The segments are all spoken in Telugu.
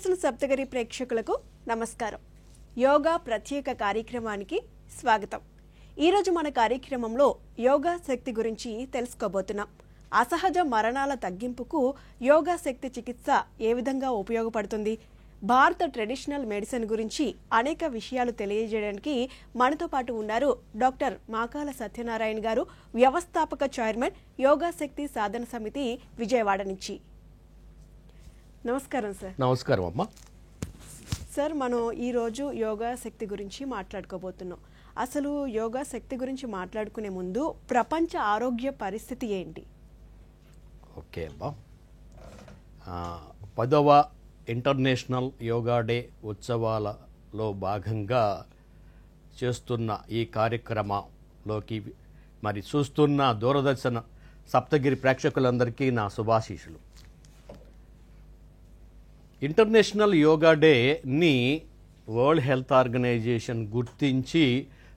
న్యూస్ల సప్తగిరి ప్రేక్షకులకు నమస్కారం. యోగా ప్రత్యేక కార్యక్రమానికి స్వాగతం. ఈరోజు మన కార్యక్రమంలో యోగా శక్తి గురించి తెలుసుకోబోతున్నాం. అసహజ మరణాల తగ్గింపుకు యోగా శక్తి చికిత్స ఏ విధంగా ఉపయోగపడుతుంది, భారత ట్రెడిషనల్ మెడిసిన్ గురించి అనేక విషయాలు తెలియజేయడానికి మనతో పాటు ఉన్నారు డాక్టర్ మాకాల సత్యనారాయణ గారు, వ్యవస్థాపక చైర్మన్ యోగా శక్తి సాధన సమితి విజయవాడ నుంచి. నమస్కారం సార్. నమస్కారం అమ్మా. సార్, మనం ఈరోజు యోగా శక్తి గురించి మాట్లాడుకోబోతున్నాం. అసలు యోగా శక్తి గురించి మాట్లాడుకునే ముందు ప్రపంచ ఆరోగ్య పరిస్థితి ఏంటి? ఓకే అమ్మా. 10వ ఇంటర్నేషనల్ యోగా డే ఉత్సవాలలో భాగంగా చేస్తున్న ఈ కార్యక్రమంలోకి మరి చూస్తున్న దూరదర్శన సప్తగిరి ప్రేక్షకులందరికీ నా శుభాశీస్సులు. ఇంటర్నేషనల్ యోగా డేని వరల్డ్ హెల్త్ ఆర్గనైజేషన్ గుర్తించి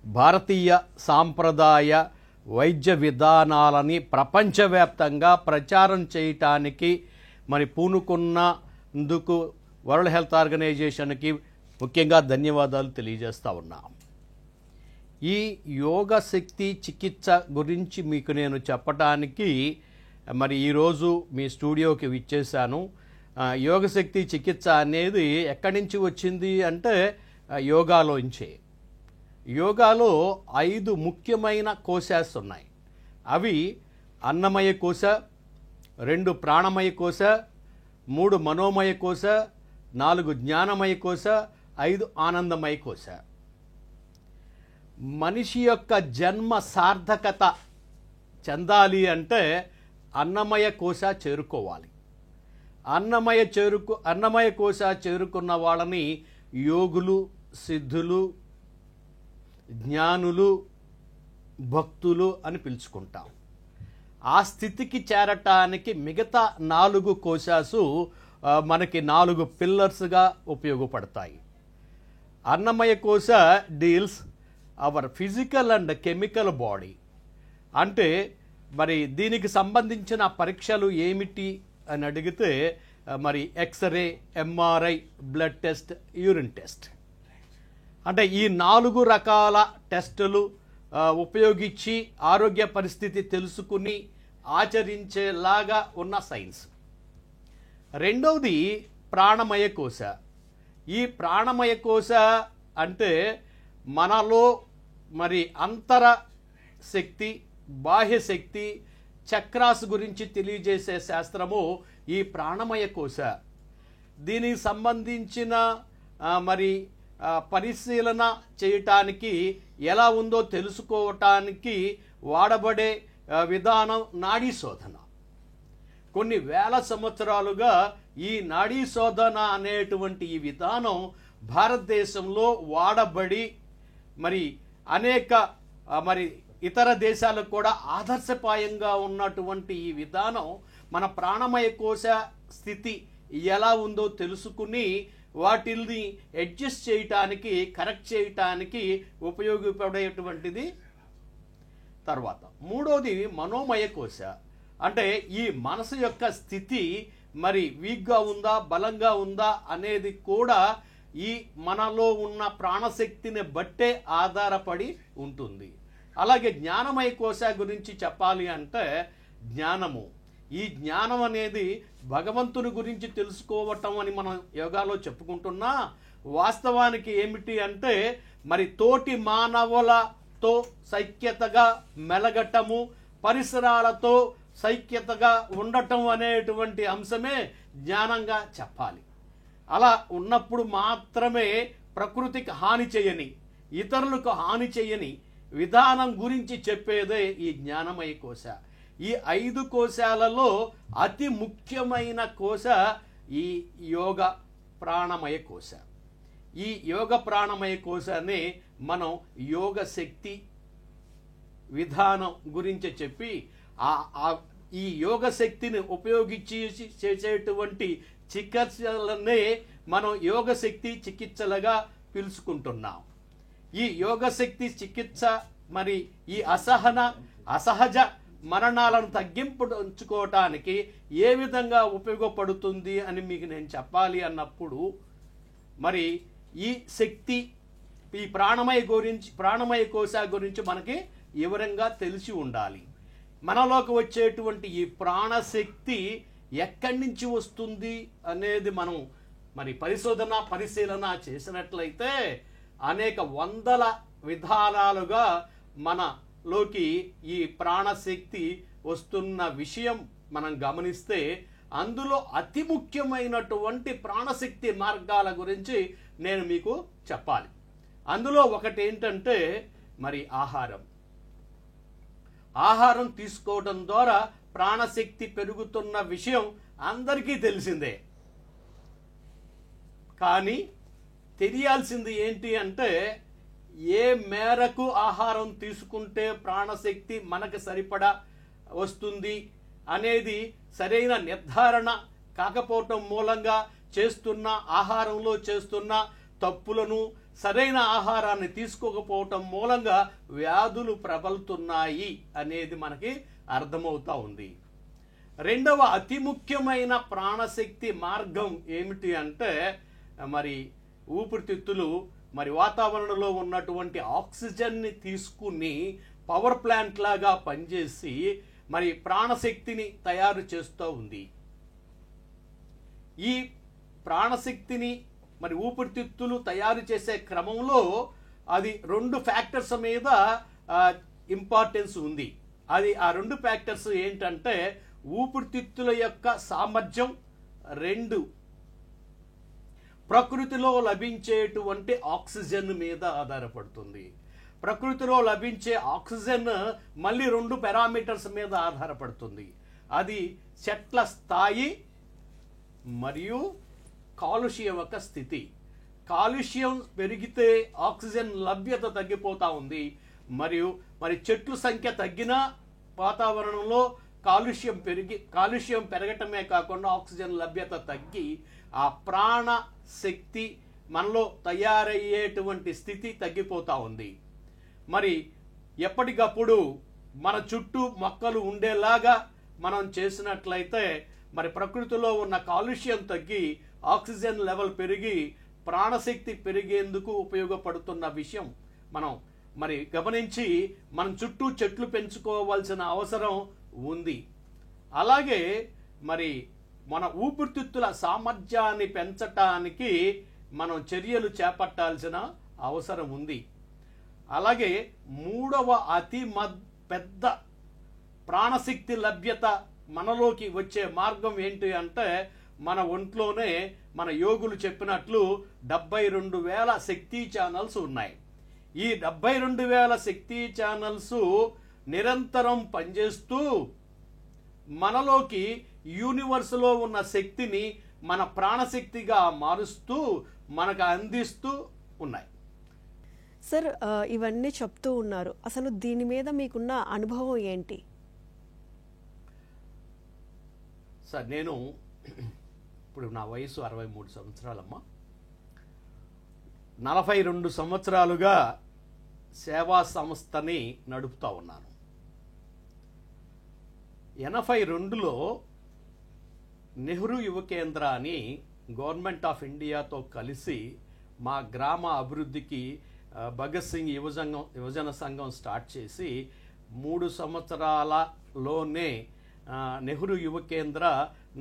భారతీయ సాంప్రదాయ వైద్య విధానాలని ప్రపంచవ్యాప్తంగా ప్రచారం చేయటానికి మరి పూనుకున్నందుకు వరల్డ్ హెల్త్ ఆర్గనైజేషన్కి ముఖ్యంగా ధన్యవాదాలు తెలియజేస్తూ ఉన్నాం. ఈ యోగ శక్తి చికిత్స గురించి మీకు నేను చెప్పటానికి మరి ఈరోజు మీ స్టూడియోకి విచ్చేశాను. యోగశక్తి చికిత్స అనేది ఎక్కడి నుంచి వచ్చింది అంటే యోగాలోంచే. యోగాలో 5 ముఖ్యమైన కోశాస్ ఉన్నాయి. అవి అన్నమయ కోశ, 2 ప్రాణమయ కోశ, 3 మనోమయ కోశ, 4 జ్ఞానమయ కోశ, 5 ఆనందమయ కోశ. మనిషి యొక్క జన్మ సార్థకత చెందాలి అంటే అన్నమయ కోశ చేరుకోవాలి. అన్నమయ కోశ చేరుకున్న వాళ్ళని యోగులు, సిద్ధులు, జ్ఞానులు, భక్తులు అని పిలుచుకుంటాం. ఆ స్థితికి చేరటానికి మిగతా 4 కోశాసు మనకి 4 పిల్లర్స్గా ఉపయోగపడతాయి. Annamaya kosha deals our physical and chemical body. అంటే మరి దీనికి సంబంధించిన పరీక్షలు ఏమిటి అని అడిగితే మరి x-ray, MRI, blood test, urine test. అంటే ఈ 4 రకాల టెస్టులు ఉపయోగించి ఆరోగ్య పరిస్థితి తెలుసుకుని ఆచరించేలాగా ఉన్న సైన్స్. రెండవది ప్రాణమయ కోశ. ఈ ప్రాణమయ కోశ అంటే మనలో మరి అంతర శక్తి, బాహ్య శక్తి, చక్రాస్ గురించి తెలియజేసే శాస్త్రము ఈ ప్రాణమయ కోశ. దీనికి సంబంధించిన మరి పరిశీలన చేయటానికి, ఎలా ఉందో తెలుసుకోవటానికి వాడబడే విధానం నాడీ శోధన. కొన్ని వేల సంవత్సరాలుగా ఈ నాడీ శోధన అనేటువంటి ఈ విధానం భారతదేశంలో వాడబడి మరి అనేక మరి ఇతర దేశాలకు కూడా ఆదర్శపాయంగా ఉన్నటువంటి ఈ విధానం మన ప్రాణమయ కోశ స్థితి ఎలా ఉందో తెలుసుకుని వాటిని అడ్జస్ట్ చేయటానికి, కరెక్ట్ చేయటానికి ఉపయోగపడేటువంటిది. తర్వాత మూడోది మనోమయ కోశ. అంటే ఈ మనసు యొక్క స్థితి మరి వీక్గా ఉందా, బలంగా ఉందా అనేది కూడా ఈ మనలో ఉన్న ప్రాణశక్తిని బట్టే ఆధారపడి ఉంటుంది. అలాగే జ్ఞానమయ కోశ గురించి చెప్పాలి అంటే జ్ఞానము. ఈ జ్ఞానం అనేది భగవంతుని గురించి తెలుసుకోవటం అని మనం యోగాలో చెప్పుకుంటున్నా, వాస్తవానికి ఏమిటి అంటే మరి తోటి మానవులతో సైక్యతగా మెలగటము, పరిసరాలతో సైక్యతగా ఉండటం అనేటువంటి అంశమే జ్ఞానంగా చెప్పాలి. అలా ఉన్నప్పుడు మాత్రమే ప్రకృతికి హాని చేయని, ఇతరులకు హాని చేయని విధానం గురించి చెప్పేదే ఈ జ్ఞానమయ కోశ. ఈ 5 కోశాలలో అతి ముఖ్యమైన కోశ ఈ యోగ ప్రాణమయ కోశ. ఈ యోగ ప్రాణమయ కోశాన్ని మనం యోగ శక్తి విధానం గురించి చెప్పి ఈ యోగ శక్తిని ఉపయోగించి చేసేటువంటి చికిత్సలనే మనం యోగ శక్తి చికిత్సలుగా పిలుచుకుంటున్నాం. ఈ యోగ శక్తి చికిత్స మరి ఈ అసహజ మరణాలను తగ్గించుకోవటానికి ఏ విధంగా ఉపయోగపడుతుంది అని మీకు నేను చెప్పాలి అన్నప్పుడు మరి ఈ శక్తి, ఈ ప్రాణమయ కోశ గురించి మనకి వివరంగా తెలిసి ఉండాలి. మనలోకి వచ్చేటువంటి ఈ ప్రాణశక్తి ఎక్కడి నుంచి వస్తుంది అనేది మనం మరి పరిశీలన చేసినట్లయితే అనేక వందల విధానాలుగా మనలోకి ఈ ప్రాణశక్తి వస్తున్న విషయం మనం గమనిస్తే అందులో అతి ముఖ్యమైనటువంటి ప్రాణశక్తి మార్గాల గురించి నేను మీకు చెప్పాలి. అందులో ఒకటి ఏంటంటే మరి ఆహారం తీసుకోవడం ద్వారా ప్రాణశక్తి పెరుగుతున్న విషయం అందరికీ తెలిసిందే. కానీ తెలియాల్సింది ఏంటి అంటే ఏ మేరకు ఆహారం తీసుకుంటే ప్రాణశక్తి మనకు సరిపడా వస్తుంది అనేది సరైన నిర్ధారణ కాకపోవటం మూలంగా ఆహారంలో చేస్తున్న తప్పులను, సరైన ఆహారాన్ని తీసుకోకపోవటం మూలంగా వ్యాధులు ప్రబలుతున్నాయి అనేది మనకి అర్థమవుతా ఉంది. రెండవ అతి ముఖ్యమైన ప్రాణశక్తి మార్గం ఏమిటి అంటే మరి ఊపిరితిత్తులు మరి వాతావరణంలో ఉన్నటువంటి ఆక్సిజన్ని తీసుకుని పవర్ ప్లాంట్ లాగా పనిచేసి మరి ప్రాణశక్తిని తయారు చేస్తూ ఉంది. ఈ ప్రాణశక్తిని మరి ఊపిరితిత్తులు తయారు చేసే క్రమంలో అది 2 ఫ్యాక్టర్స్ మీద ఇంపార్టెన్స్ ఉంది. ఆ 2 ఫ్యాక్టర్స్ ఏంటంటే ఊపిరితిత్తుల యొక్క సామర్థ్యం, 2 ప్రకృతిలో లభించేటువంటి ఆక్సిజన్ మీద ఆధారపడుతుంది. ప్రకృతిలో లభించే ఆక్సిజన్ మళ్ళీ 2 పారామీటర్స్ మీద ఆధారపడుతుంది. అది చెట్ల స్థాయి మరియు కాలుష్యం యొక్క స్థితి. కాలుష్యం పెరిగితే ఆక్సిజన్ లభ్యత తగ్గిపోతా ఉంది. మరి చెట్ల సంఖ్య తగ్గినా వాతావరణంలో కాలుష్యం పెరగటమే కాకుండా ఆక్సిజన్ లభ్యత తగ్గి ఆ ప్రాణ శక్తి మనలో తయారయ్యేటువంటి స్థితి తగ్గిపోతా ఉంది. మరి ఎప్పటికప్పుడు మన చుట్టూ మొక్కలు ఉండేలాగా మనం చేసినట్లయితే మరి ప్రకృతిలో ఉన్న కాలుష్యం తగ్గి ఆక్సిజన్ లెవెల్ పెరిగి ప్రాణశక్తి పెరిగేందుకు ఉపయోగపడుతున్న విషయం మనం మరి గమనించి మనం చుట్టూ చెట్లు పెంచుకోవాల్సిన అవసరం ఉంది. అలాగే మరి మన ఊపిరితిత్తుల సామర్థ్యాన్ని పెంచటానికి మనం చర్యలు చేపట్టాల్సిన అవసరం ఉంది. అలాగే 3వ అతి పెద్ద ప్రాణశక్తి లభ్యత మనలోకి వచ్చే మార్గం ఏంటి అంటే మన ఒంట్లోనే మన యోగులు చెప్పినట్లు 72,000 శక్తి ఛానల్స్ ఉన్నాయి. ఈ 72,000 శక్తి ఛానల్స్ నిరంతరం పనిచేస్తూ మనలోకి యూనివర్స్లో ఉన్న శక్తిని మన ప్రాణశక్తిగా మారుస్తూ మనకు అందిస్తూ ఉన్నాయి. సార్, ఇవన్నీ చెప్తూ ఉన్నారు. అసలు దీని మీద మీకున్న అనుభవం ఏంటి? సార్, నేను ఇప్పుడు నా వయసు 63 సంవత్సరాలమ్మా. 42 సంవత్సరాలుగా సేవా సంస్థని నడుపుతా ఉన్నాను. 82లో నెహ్రూ యువ కేంద్ర అని గవర్నమెంట్ ఆఫ్ ఇండియాతో కలిసి మా గ్రామ అభివృద్ధికి భగత్ సింగ్ యువజన సంఘం స్టార్ట్ చేసి 3 సంవత్సరాలలోనే నెహ్రూ యువ కేంద్ర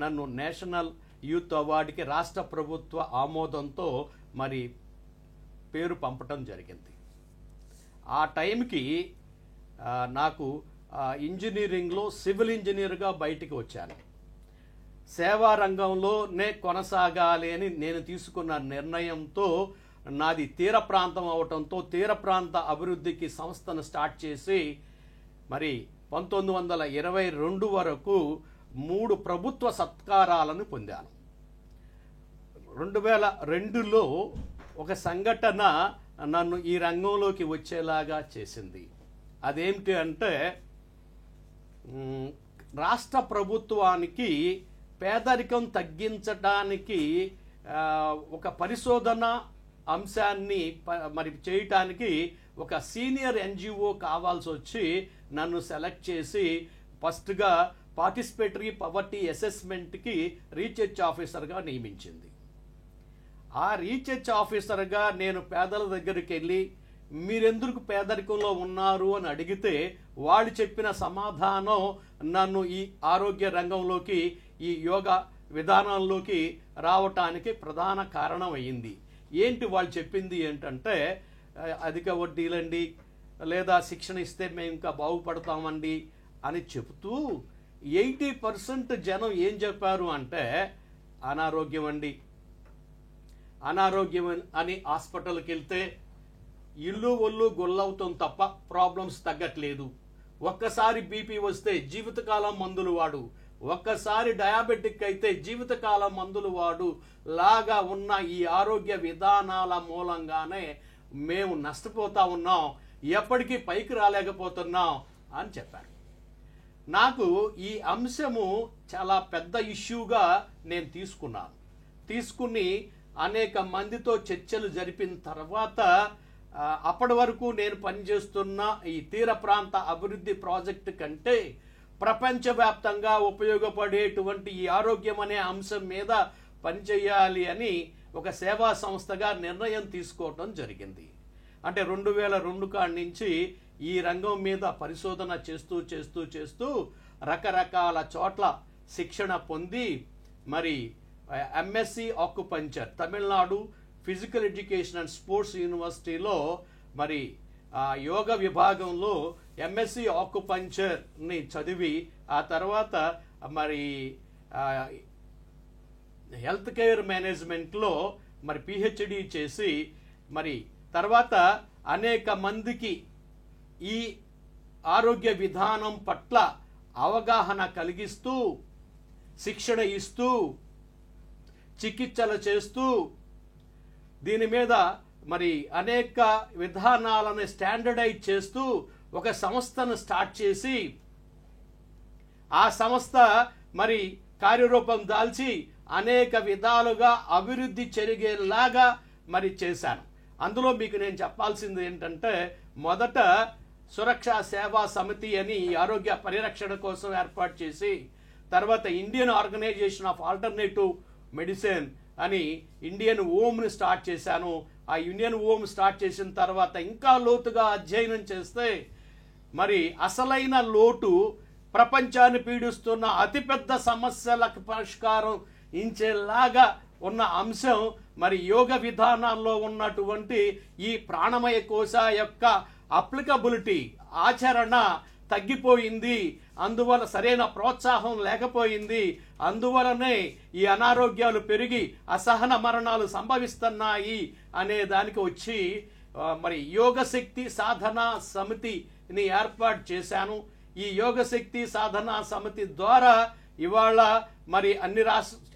నన్ను నేషనల్ యూత్ అవార్డుకి రాష్ట్ర ప్రభుత్వ ఆమోదంతో మరి పేరు పంపటం జరిగింది. ఆ టైంకి నాకు ఇంజనీరింగ్లో సివిల్ ఇంజనీర్గా బయటికి వచ్చాను. సేవా రంగంలోనే కొనసాగాలి అని నేను తీసుకున్న నిర్ణయంతో నాది తీర ప్రాంతం అవటంతో తీర ప్రాంత అభివృద్ధికి సంస్థను స్టార్ట్ చేసి మరి 1922 వరకు 3 ప్రభుత్వ సత్కారాలను పొందాను. 2002లో ఒక సంఘటన నన్ను ఈ రంగంలోకి వచ్చేలాగా చేసింది. అదేమిటి అంటే రాష్ట్ర ప్రభుత్వానికి పేదరికం తగ్గించడానికి ఒక పరిశోధన అంశాన్ని మరి చేయటానికి ఒక సీనియర్ ఎన్జిఓ కావాల్సి వచ్చి నన్ను సెలెక్ట్ చేసి ఫస్ట్గా పార్టిసిపేటరీ పవర్టీ అసెస్మెంట్కి రీసెర్చ్ ఆఫీసర్గా నియమించింది. ఆ రీసెర్చ్ ఆఫీసర్గా నేను పేదల దగ్గరికి వెళ్ళి మీరెందుకు పేదరికంలో ఉన్నారు అని అడిగితే వాళ్ళు చెప్పిన సమాధానం నన్ను ఈ ఆరోగ్య రంగంలోకి, ఈ యోగా విధానంలోకి రావటానికి ప్రధాన కారణం అయ్యింది. ఏంటి వాళ్ళు చెప్పింది ఏంటంటే, అధిక వడ్డీలండి, లేదా శిక్షణ ఇస్తే మేము ఇంకా బాగుపడతామండి అని చెబుతూ 80% జనం ఏం చెప్పారు అంటే అనారోగ్యం అండి, అనారోగ్యం అని హాస్పిటల్కి వెళ్తే ఇల్లు ఒళ్ళు గొల్లవుతాం తప్ప ప్రాబ్లమ్స్ తగ్గట్లేదు. ఒక్కసారి బీపీ వస్తే జీవితకాలం మందులు వాడు, ఒక్కసారి డయాబెటిక్ అయితే జీవితకాలం మందులు వాడు లాగా ఉన్న ఈ ఆరోగ్య విధానాల మూలంగానే మేము నష్టపోతా ఉన్నాం, ఎప్పటికీ పైకి రాలేకపోతున్నాం అని చెప్పారు. నాకు ఈ అంశము చాలా పెద్ద ఇష్యూగా నేను తీసుకుని అనేక మందితో చర్చలు జరిపిన తర్వాత అప్పటి వరకు నేను పనిచేస్తున్న ఈ తీర ప్రాంత అభివృద్ధి ప్రాజెక్టు కంటే ప్రపంచవ్యాప్తంగా ఉపయోగపడేటువంటి ఈ ఆరోగ్యం అనే అంశం మీద పనిచేయాలి అని ఒక సేవా సంస్థగా నిర్ణయం తీసుకోవటం జరిగింది. అంటే 2002 కాడి నుంచి ఈ రంగం మీద పరిశోధన చేస్తూ రకరకాల చోట్ల శిక్షణ పొంది మరి MSc acupuncture Tamil Nadu physical education and sports యూనివర్సిటీలో మరి యోగ విభాగంలో ఎంఎస్సి ఆక్యుపంచర్ని చదివి ఆ తర్వాత మరి హెల్త్ కేర్ మేనేజ్మెంట్లో మరి పిహెచ్డి చేసి మరి తర్వాత అనేక మందికి ఈ ఆరోగ్య విధానం పట్ల అవగాహన కలిగిస్తూ శిక్షణ ఇస్తూ చికిత్సలు చేస్తూ దీని మీద మరి అనేక విధానాలను స్టాండర్డైజ్ చేస్తూ ఒక సంస్థను స్టార్ట్ చేసి ఆ సంస్థ మరి కార్యరూపం దాల్చి అనేక విధాలుగా అభివృద్ధి జరిగేలాగా మరి చేశాను. అందులో మీకు నేను చెప్పాల్సింది ఏంటంటే, మొదట సురక్షా సేవా సమితి అని ఆరోగ్య పరిరక్షణ కోసం ఏర్పాటు చేసి, తర్వాత Indian organisation of alternative medicine అని ఇండియన్ ఓమ్ని స్టార్ట్ చేశాను. ఆ ఇండియన్ ఓమ్ స్టార్ట్ చేసిన తర్వాత ఇంకా లోతుగా అధ్యయనం చేస్తే మరి అసలైన లోటు ప్రపంచాన్ని పీడిస్తున్న అతిపెద్ద సమస్యలకు పరిష్కారం ఇచ్చేలాగా ఉన్న అంశం మరి యోగ విధానాల్లో ఉన్నటువంటి ఈ ప్రాణమయ కోశ యొక్క అప్లికబిలిటీ ఆచరణ తగ్గిపోయింది. అందువల్ల సరైన ప్రోత్సాహం లేకపోయింది. అందువలనే ఈ అనారోగ్యాలు పెరిగి అసహన మరణాలు సంభవిస్తున్నాయి అనే దానికి వచ్చి మరి యోగశక్తి సాధనా సమితిని ఏర్పాటు చేశాను. ఈ యోగశక్తి సాధనా సమితి ద్వారా ఇవాళ మరి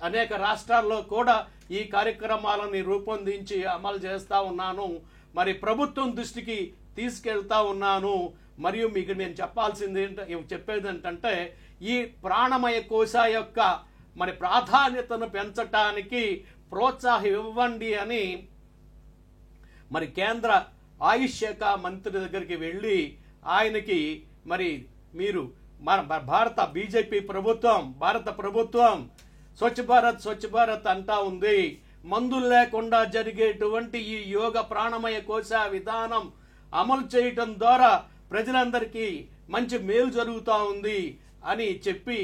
అనేక రాష్ట్రాల్లో కూడా ఈ కార్యక్రమాలని రూపొందించి అమలు చేస్తూ ఉన్నాను. మరి ప్రభుత్వం దృష్టికి తీసుకెళ్తా ఉన్నాను. మరియు మీకు నేను చెప్పేది ఏంటంటే, ఈ ప్రాణమయ కోశ యొక్క మరి ప్రాధాన్యతను పెంచటానికి ప్రోత్సాహం ఇవ్వండి అని మరి కేంద్ర ఆయుష్ శాఖ మంత్రి దగ్గరికి వెళ్ళి ఆయనకి మరి మీరు భారత బీజేపీ ప్రభుత్వం, భారత ప్రభుత్వం స్వచ్ఛ భారత్ అంటా ఉంది. మందులు లేకుండా జరిగేటువంటి ఈ యోగ ప్రాణమయ కోశ విధానం అమలు చేయటం ద్వారా ప్రజలందరికీ మంచి మేలు జరుగుతూ ఉంది అని చెప్పి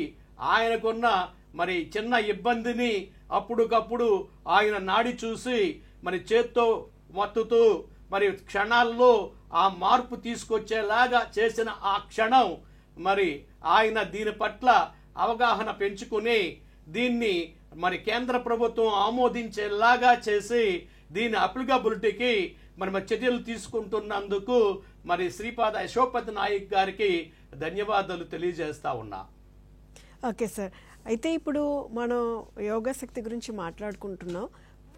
ఆయనకున్న మరి చిన్న ఇబ్బందిని అప్పుడుకప్పుడు ఆయన నాడి చూసి మరి చేత్తో మత్తుతూ మరి క్షణాల్లో ఆ మార్పు తీసుకొచ్చేలాగా చేసిన ఆ క్షణం మరి ఆయన దీని పట్ల అవగాహన పెంచుకుని దీన్ని మరి కేంద్ర ప్రభుత్వం ఆమోదించేలాగా చేసి దీని అప్లికబిలిటీకి మరి చర్యలు తీసుకుంటున్నందుకు మరి శ్రీపాద యశోపతి నాయక్ గారికి ధన్యవాదాలు తెలియజేస్తా ఉన్నా. ఓకే సార్, అయితే ఇప్పుడు మనం యోగా శక్తి గురించి మాట్లాడుకుంటున్నాం.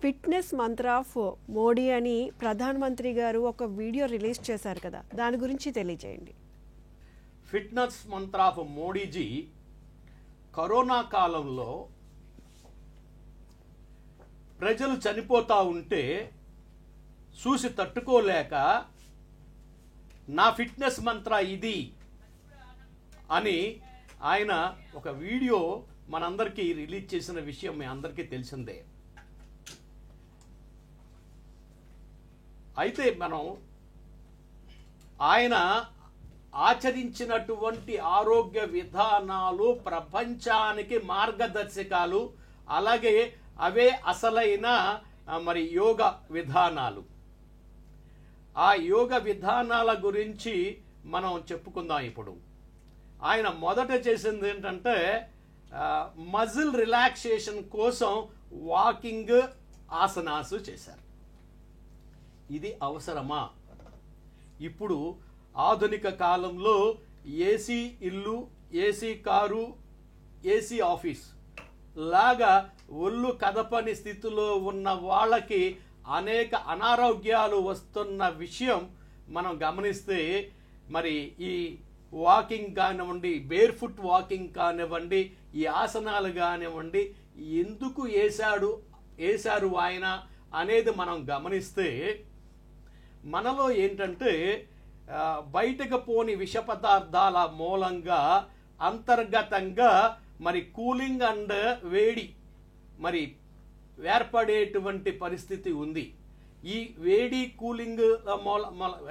ఫిట్నెస్ మంత్ర ఆఫ్ మోడీ అని ప్రధానమంత్రి గారు ఒక వీడియో రిలీజ్ చేశారు కదా, దాని గురించి తెలియజేయండి. Fitness Mantra of Modiji corona కాలంలో ప్రజలు చనిపోతా ఉంటే చూసి తట్టుకోలేక నా ఫిట్నెస్ మంత్ర ఇది అని ఆయన ఒక వీడియో మనందరికీ రిలీజ్ చేసిన విషయం మీ అందరికీ తెలిసిందే. అయితే మనం ఆయన ఆచరించినటువంటి ఆరోగ్య విధానాలు ప్రపంచానికి మార్గదర్శకాలు, అలాగే అవే అసలైన మరి యోగ విధానాలు. ఆ యోగ విధానాల గురించి మనం చెప్పుకుందాం. ఇప్పుడు ఆయన మొదట చేసింది ఏంటంటే మజిల్ రిలాక్సేషన్ కోసం వాకింగ్ ఆసనాసు చేశారు. ఇది అవసరమా? ఇప్పుడు ఆధునిక కాలంలో ఏసీ ఇల్లు, ఏసీ కారు, ఏసీ ఆఫీస్ లాగా ఒళ్ళు కదపని స్థితిలో ఉన్న వాళ్ళకి అనేక అనారోగ్యాలు వస్తున్న విషయం మనం గమనిస్తే, మరి ఈ వాకింగ్ కానివ్వండి, బేర్ ఫుట్ వాకింగ్ కానివ్వండి, ఈ ఆసనాలు కానివ్వండి, ఎందుకు వేశారు ఆయన అనేది మనం గమనిస్తే, మనలో ఏంటంటే బయటకు పోని విష పదార్థాల మూలంగా అంతర్గతంగా మరి కూలింగ్ అండ్ వేడి మరి ఏర్పడేటువంటి పరిస్థితి ఉంది. ఈ వేడి కూలింగ్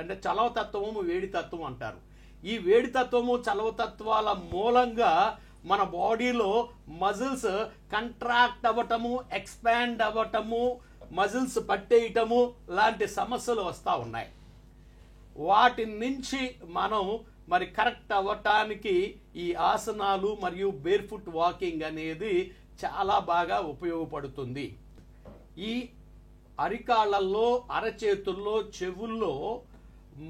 అంటే చలవ తత్వము, వేడి తత్వం అంటారు. ఈ వేడి తత్వము, చలవ తత్వాల మూలంగా మన బాడీలో మజిల్స్ కంట్రాక్ట్ అవ్వటము, ఎక్స్పాండ్ అవ్వటము, మజిల్స్ పట్టేయటము లాంటి సమస్యలు వస్తూ ఉన్నాయి. వాటి నుంచి మనం మరి కరెక్ట్ అవ్వటానికి ఈ ఆసనాలు మరియు బేర్ ఫుట్ వాకింగ్ అనేది చాలా బాగా ఉపయోగపడుతుంది. ఈ అరికాళ్ళల్లో, అరచేతుల్లో, చెవుల్లో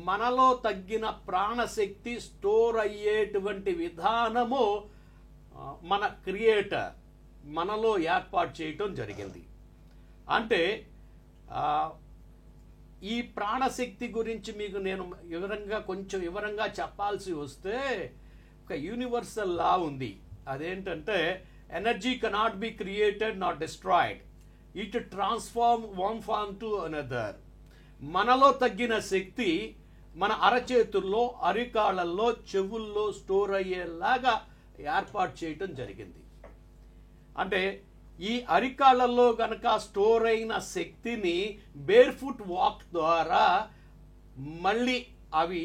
మనలో తగ్గిన ప్రాణశక్తి స్టోర్ అయ్యేటువంటి విధానము మన క్రియేటర్ మనలో ఏర్పాటు చేయటం జరిగింది. అంటే ఈ ప్రాణశక్తి గురించి మీకు నేను కొంచెం వివరంగా చెప్పాల్సి వస్తే, ఒక యూనివర్సల్ లా ఉంది. అదేంటంటే energy cannot be created not destroyed, it transform one form to another. మనలో తగ్గిన శక్తి మన అరచేతుల్లో, అరికాళ్ళల్లో, చెవుల్లో స్టోర్ అయ్యేలాగా ఏర్పాటు చేయటం జరిగింది. అంటే ఈ అరికాళ్ళల్లో గనక స్టోర్ అయిన శక్తిని బేర్ ఫుట్ వాక్ ద్వారా మళ్ళీ అవి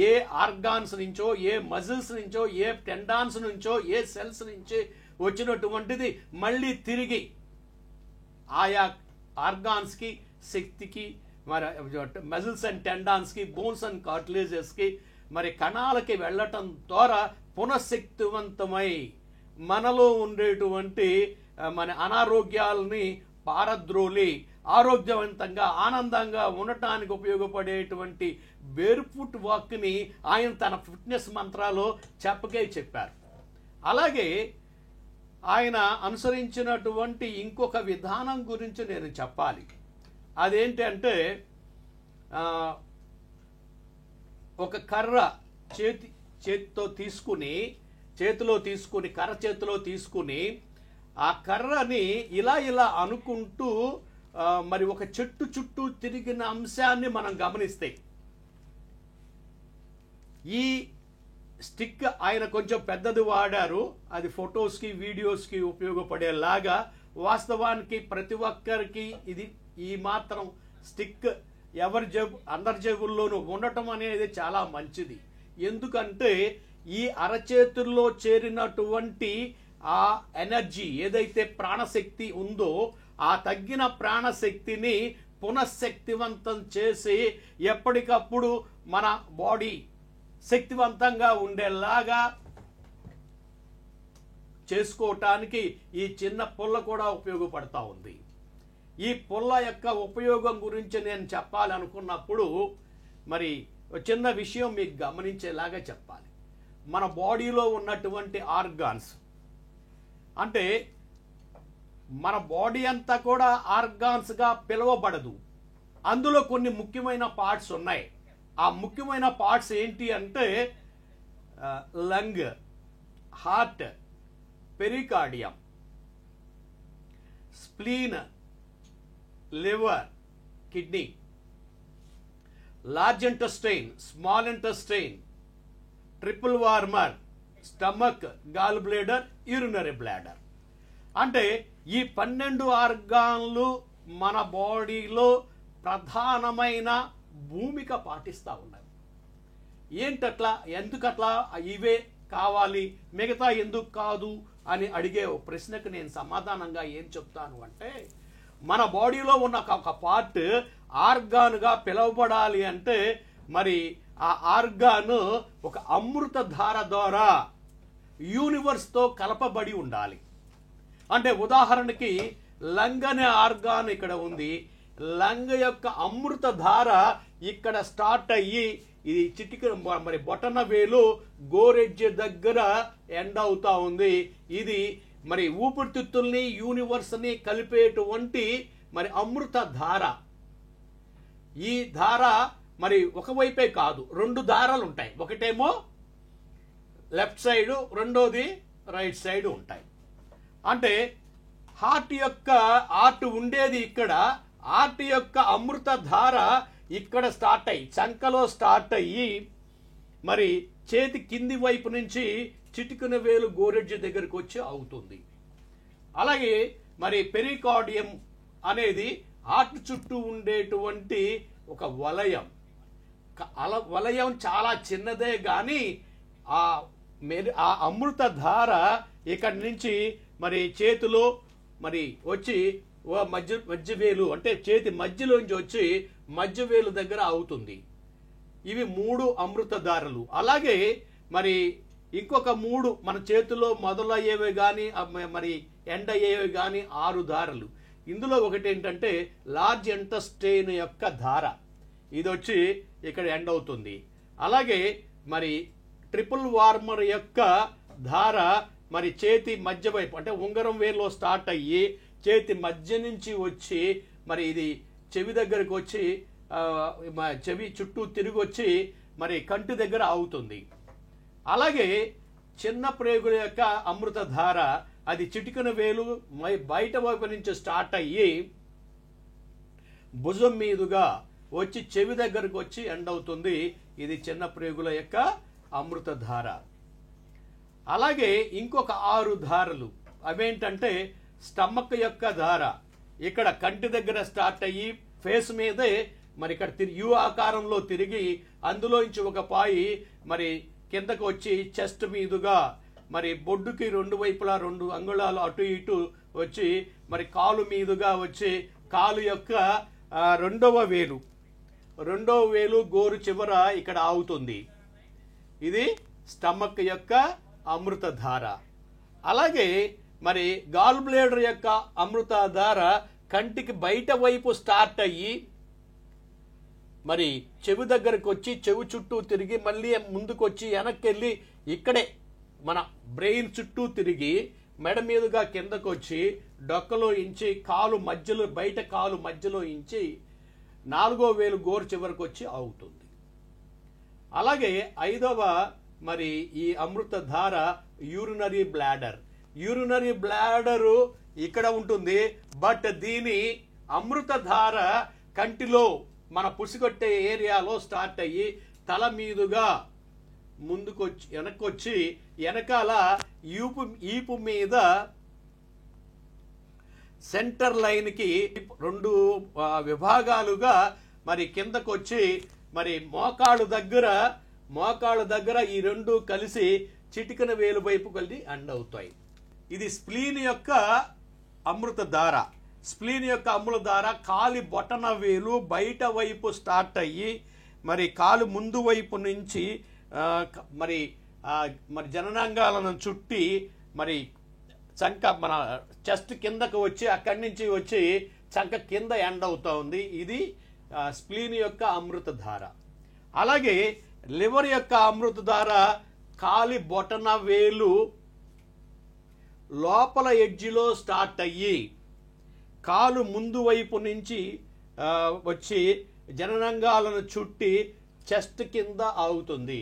ఏ ఆర్గాన్స్ నుంచో, ఏ మజిల్స్ నుంచో, ఏ టెండాన్స్ నుంచో, ఏ సెల్స్ నుంచి వచ్చినటువంటిది మళ్ళీ తిరిగి ఆయా ఆర్గాన్స్కి, శక్తికి, మరి మజిల్స్ అండ్ టెండాన్స్కి, బోన్స్ అండ్ కార్టిలేజెస్కి, మరి కణాలకి వెళ్ళటం ద్వారా పునఃశక్తివంతమై మనలో ఉండేటువంటి మన అనారోగ్యాలని పారద్రోలి ఆరోగ్యవంతంగా, ఆనందంగా ఉండటానికి ఉపయోగపడేటువంటి బేర్ ఫుట్ వాక్ని ఆయన తన ఫిట్నెస్ మంత్రాలో చెప్పారు. అలాగే ఆయన అనుసరించినటువంటి ఇంకొక విధానం గురించి నేను చెప్పాలి. అదేంటంటే ఒక కర్ర చేతిలో తీసుకుని ఆ కర్రని ఇలా అనుకుంటూ మరి ఒక చెట్టు చుట్టూ తిరిగిన అంశాన్ని మనం గమనిస్తే, ఈ స్టిక్ ఆయన కొంచెం పెద్దది వాడారు. అది ఫొటోస్కి, వీడియోస్కి ఉపయోగపడేలాగా. వాస్తవానికి ప్రతి ఒక్కరికి ఇది ఈ మాత్రం స్టిక్ అందరి జేబుల్లోనూ ఉండటం అనేది చాలా మంచిది. ఎందుకంటే ఈ అరచేతుల్లో చేరినటువంటి ఆ ఎనర్జీ, ఏదైతే ప్రాణశక్తి ఉందో, ఆ తగ్గిన ప్రాణశక్తిని పునఃశక్తివంతం చేసి ఎప్పటికప్పుడు మన బాడీ శక్తివంతంగా ఉండేలాగా చేసుకోవటానికి ఈ చిన్న పుల్ల కూడా ఉపయోగపడతా ఉంది. ఈ పుల్ల యొక్క ఉపయోగం గురించి నేను చెప్పాలనుకున్నప్పుడు మరి చిన్న విషయం మీకు గమనించేలాగా చెప్పాలి. మన బాడీలో ఉన్నటువంటి ఆర్గాన్స్, అంటే మన బాడీ అంతా కూడా ఆర్గాన్స్గా పిలువబడదు. అందులో కొన్ని ముఖ్యమైన పార్ట్స్ ఉన్నాయి. ఆ ముఖ్యమైన పార్ట్స్ ఏంటి అంటే lung, heart, pericardium, spleen, liver, kidney, large intestine, small intestine, triple warmer, stomach, gall bladder, urinary bladder. అంటే ఈ 12 ఆర్గాన్లు మన బాడీలో ప్రధానమైన భూమిక పాటిస్తూ ఉన్నాయి. ఏంటట్లా, ఎందుకట్లా ఇవే కావాలి మిగతా ఎందుకు కాదు అని అడిగే ఒక ప్రశ్నకు నేను సమాధానంగా ఏం చెప్తాను అంటే, మన బాడీలో ఉన్న ఒక పార్ట్ ఆర్గాన్గా పిలువబడాలి అంటే మరి ఆ ఆర్గాన్ ఒక అమృత ధార ద్వారా యూనివర్స్తో కలపబడి ఉండాలి. అంటే ఉదాహరణకి లంగ్ అనే ఆర్గాన్ ఇక్కడ ఉంది. లంగ్ యొక్క అమృత ధార ఇక్కడ స్టార్ట్ అయ్యి ఇది చిటిక మరి బొటన వేలు గోరెడ్జి దగ్గర ఎండ్ అవుతా ఉంది. ఇది మరి ఊపిరితిత్తుల్ని యూనివర్స్ని కలిపేటువంటి మరి అమృత ధార. ఈ ధార మరి ఒకవైపే కాదు, 2 దారాలు ఉంటాయి. ఒకటేమో లెఫ్ట్ సైడ్, రెండోది రైట్ సైడ్ ఉంటాయి. అంటే హార్ట్ ఉండేది ఇక్కడ. హార్ట్ యొక్క అమృత ధార ఇక్కడ స్టార్ట్ అయ్యి చంకలో స్టార్ట్ అయ్యి మరి చేతి కింది వైపు నుంచి చిటికిన వేలు గోరెడ్జి దగ్గరికి వచ్చి అవుతుంది. అలాగే మరి పెరికార్డియం అనేది హార్ట్ చుట్టూ ఉండేటువంటి ఒక వలయం. వలయం చాలా చిన్నదే కానీ ఆ అమృత ధార ఇక్కడి నుంచి మరి చేతిలో మరి వచ్చి మధ్యవేలు అంటే చేతి మధ్యలోంచి వచ్చి మధ్యవేలు దగ్గర అవుతుంది. ఇవి 3 అమృత ధారలు. అలాగే మరి ఇంకొక 3 మన చేతిలో మొదలయ్యేవి కానీ మరి ఎండ్ అయ్యేవి కానీ 6 ధారలు. ఇందులో ఒకటి ఏంటంటే లార్జ్ ఇంటెస్టైన్ యొక్క ధార, ఇది వచ్చి ఇక్కడ ఎండ్ అవుతుంది. అలాగే మరి ట్రిపుల్ వార్మర్ యొక్క ధార మరి చేతి మధ్య వైపు అంటే ఉంగరం వేలులో స్టార్ట్ అయ్యి చేతి మధ్య నుంచి వచ్చి మరి ఇది చెవి దగ్గరకు వచ్చి చెవి చుట్టూ తిరిగి వచ్చి మరి కంటి దగ్గర అవుతుంది. అలాగే చిన్న ప్రేగుల యొక్క అమృత ధార అది చిటికన వేలు బయట వైపు నుంచి స్టార్ట్ అయ్యి భుజం మీదుగా వచ్చి చెవి దగ్గరకు వచ్చి ఎండ్ అవుతుంది. ఇది చిన్న ప్రేగుల యొక్క అమృత ధార. అలాగే ఇంకొక 6 ధారలు అవేంటంటే స్టమక్ యొక్క ధార ఇక్కడ కంటి దగ్గర స్టార్ట్ అయ్యి ఫేస్ మీదే మరి ఇక్కడ యు ఆకారంలో తిరిగి అందులోంచి ఒక పాయి మరి కిందకు వచ్చి చెస్ట్ మీదుగా మరి బొడ్డుకి 2 వైపులా 2 అంగుళాలు అటు ఇటు వచ్చి మరి కాలు మీదుగా వచ్చి కాలు యొక్క రెండవ వేలు గోరు చివర ఇక్కడ ఆగుతుంది. ఇది స్టమక్ యొక్క అమృత ధార. అలాగే మరి గాల్ బ్లేడర్ యొక్క అమృత ధార కంటికి బయట వైపు స్టార్ట్ అయ్యి మరి చెవి దగ్గరకు వచ్చి చెవి చుట్టూ తిరిగి మళ్ళీ ముందుకు వచ్చి వెనక్కి వెళ్ళి ఇక్కడే మన బ్రెయిన్ చుట్టూ తిరిగి మెడ మీదుగా కిందకు వచ్చి డొక్కలో ఇంచి కాలు మధ్యలో బయట కాలు మధ్యలో ఇంచి 4వ వేలు గోరు చివరికి వచ్చి అవుతుంది. అలాగే 5వ మరి ఈ అమృత ధార యూరినరీ బ్లాడరు ఇక్కడ ఉంటుంది. బట్ దీని అమృత ధార కంటిలో మన పుసికొట్టే ఏరియాలో స్టార్ట్ అయ్యి తల మీదుగా ముందుకొచ్చి వెనక్కొచ్చి వెనకాల ఈపు మీద సెంటర్ లైన్కి 2 విభాగాలుగా మరి కిందకొచ్చి మరి మోకాళ్ళ దగ్గర ఈ 2 కలిసి చిటికన వేలు వైపు కలిసి ఎండ్ అవుతాయి. ఇది స్ప్లీన్ యొక్క అమృత ధార. కాలి బొటన వేలు బయట వైపు స్టార్ట్ అయ్యి మరి కాలు ముందు వైపు నుంచి మరి జననాంగాలను చుట్టి మరి చంక మన చెస్ట్ కిందకు వచ్చి అక్కడి నుంచి వచ్చి చంక కింద ఎండ్ అవుతా ఉంది. ఇది స్ప్లీన్ యొక్క అమృత ధార. అలాగే లివర్ యొక్క అమృత ధార కాలి బొటన వేలు లోపల ఎడ్జిలో స్టార్ట్ అయ్యి కాలు ముందు వైపు నుంచి వచ్చి జననాంగాలను చుట్టి చెస్ట్ కింద ఆగుతుంది.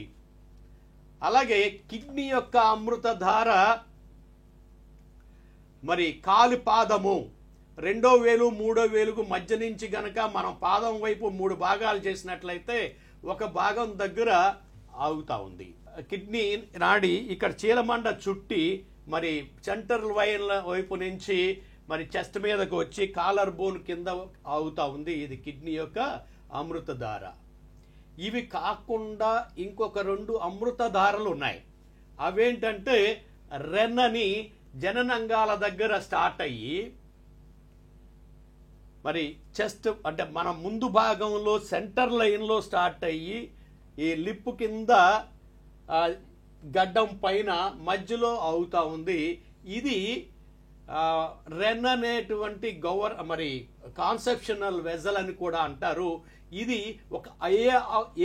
అలాగే కిడ్నీ యొక్క అమృత ధార మరి కాలి పాదము 2వ వేలు 3వ వేలుకు మధ్య నుంచి గనక మనం పాదం వైపు 3 భాగాలు చేసినట్లయితే ఒక భాగం దగ్గర ఆగుతా ఉంది. కిడ్నీ నాడి ఇక్కడ చీలమండ చుట్టి మరి సెంట్రల్ వైన్ల వైపు నుంచి మరి చెస్ట్ మీదకు వచ్చి కాలర్ బోన్ కింద ఆగుతా ఉంది. ఇది కిడ్నీ యొక్క అమృతధార. ఇవి కాకుండా ఇంకొక 2 అమృతధారలు ఉన్నాయి. అవేంటంటే రెన్నని జననంగాల దగ్గర స్టార్ట్ అయ్యి మరి చెస్ట్ అంటే మన ముందు భాగంలో సెంటర్ లైన్లో స్టార్ట్ అయ్యి ఈ లిప్ కింద గడ్డం పైన మధ్యలో అవుతా ఉంది. ఇది రెన్ అనేటువంటి మరి కాన్సెప్షనల్ వెజల్ అని కూడా అంటారు. ఇది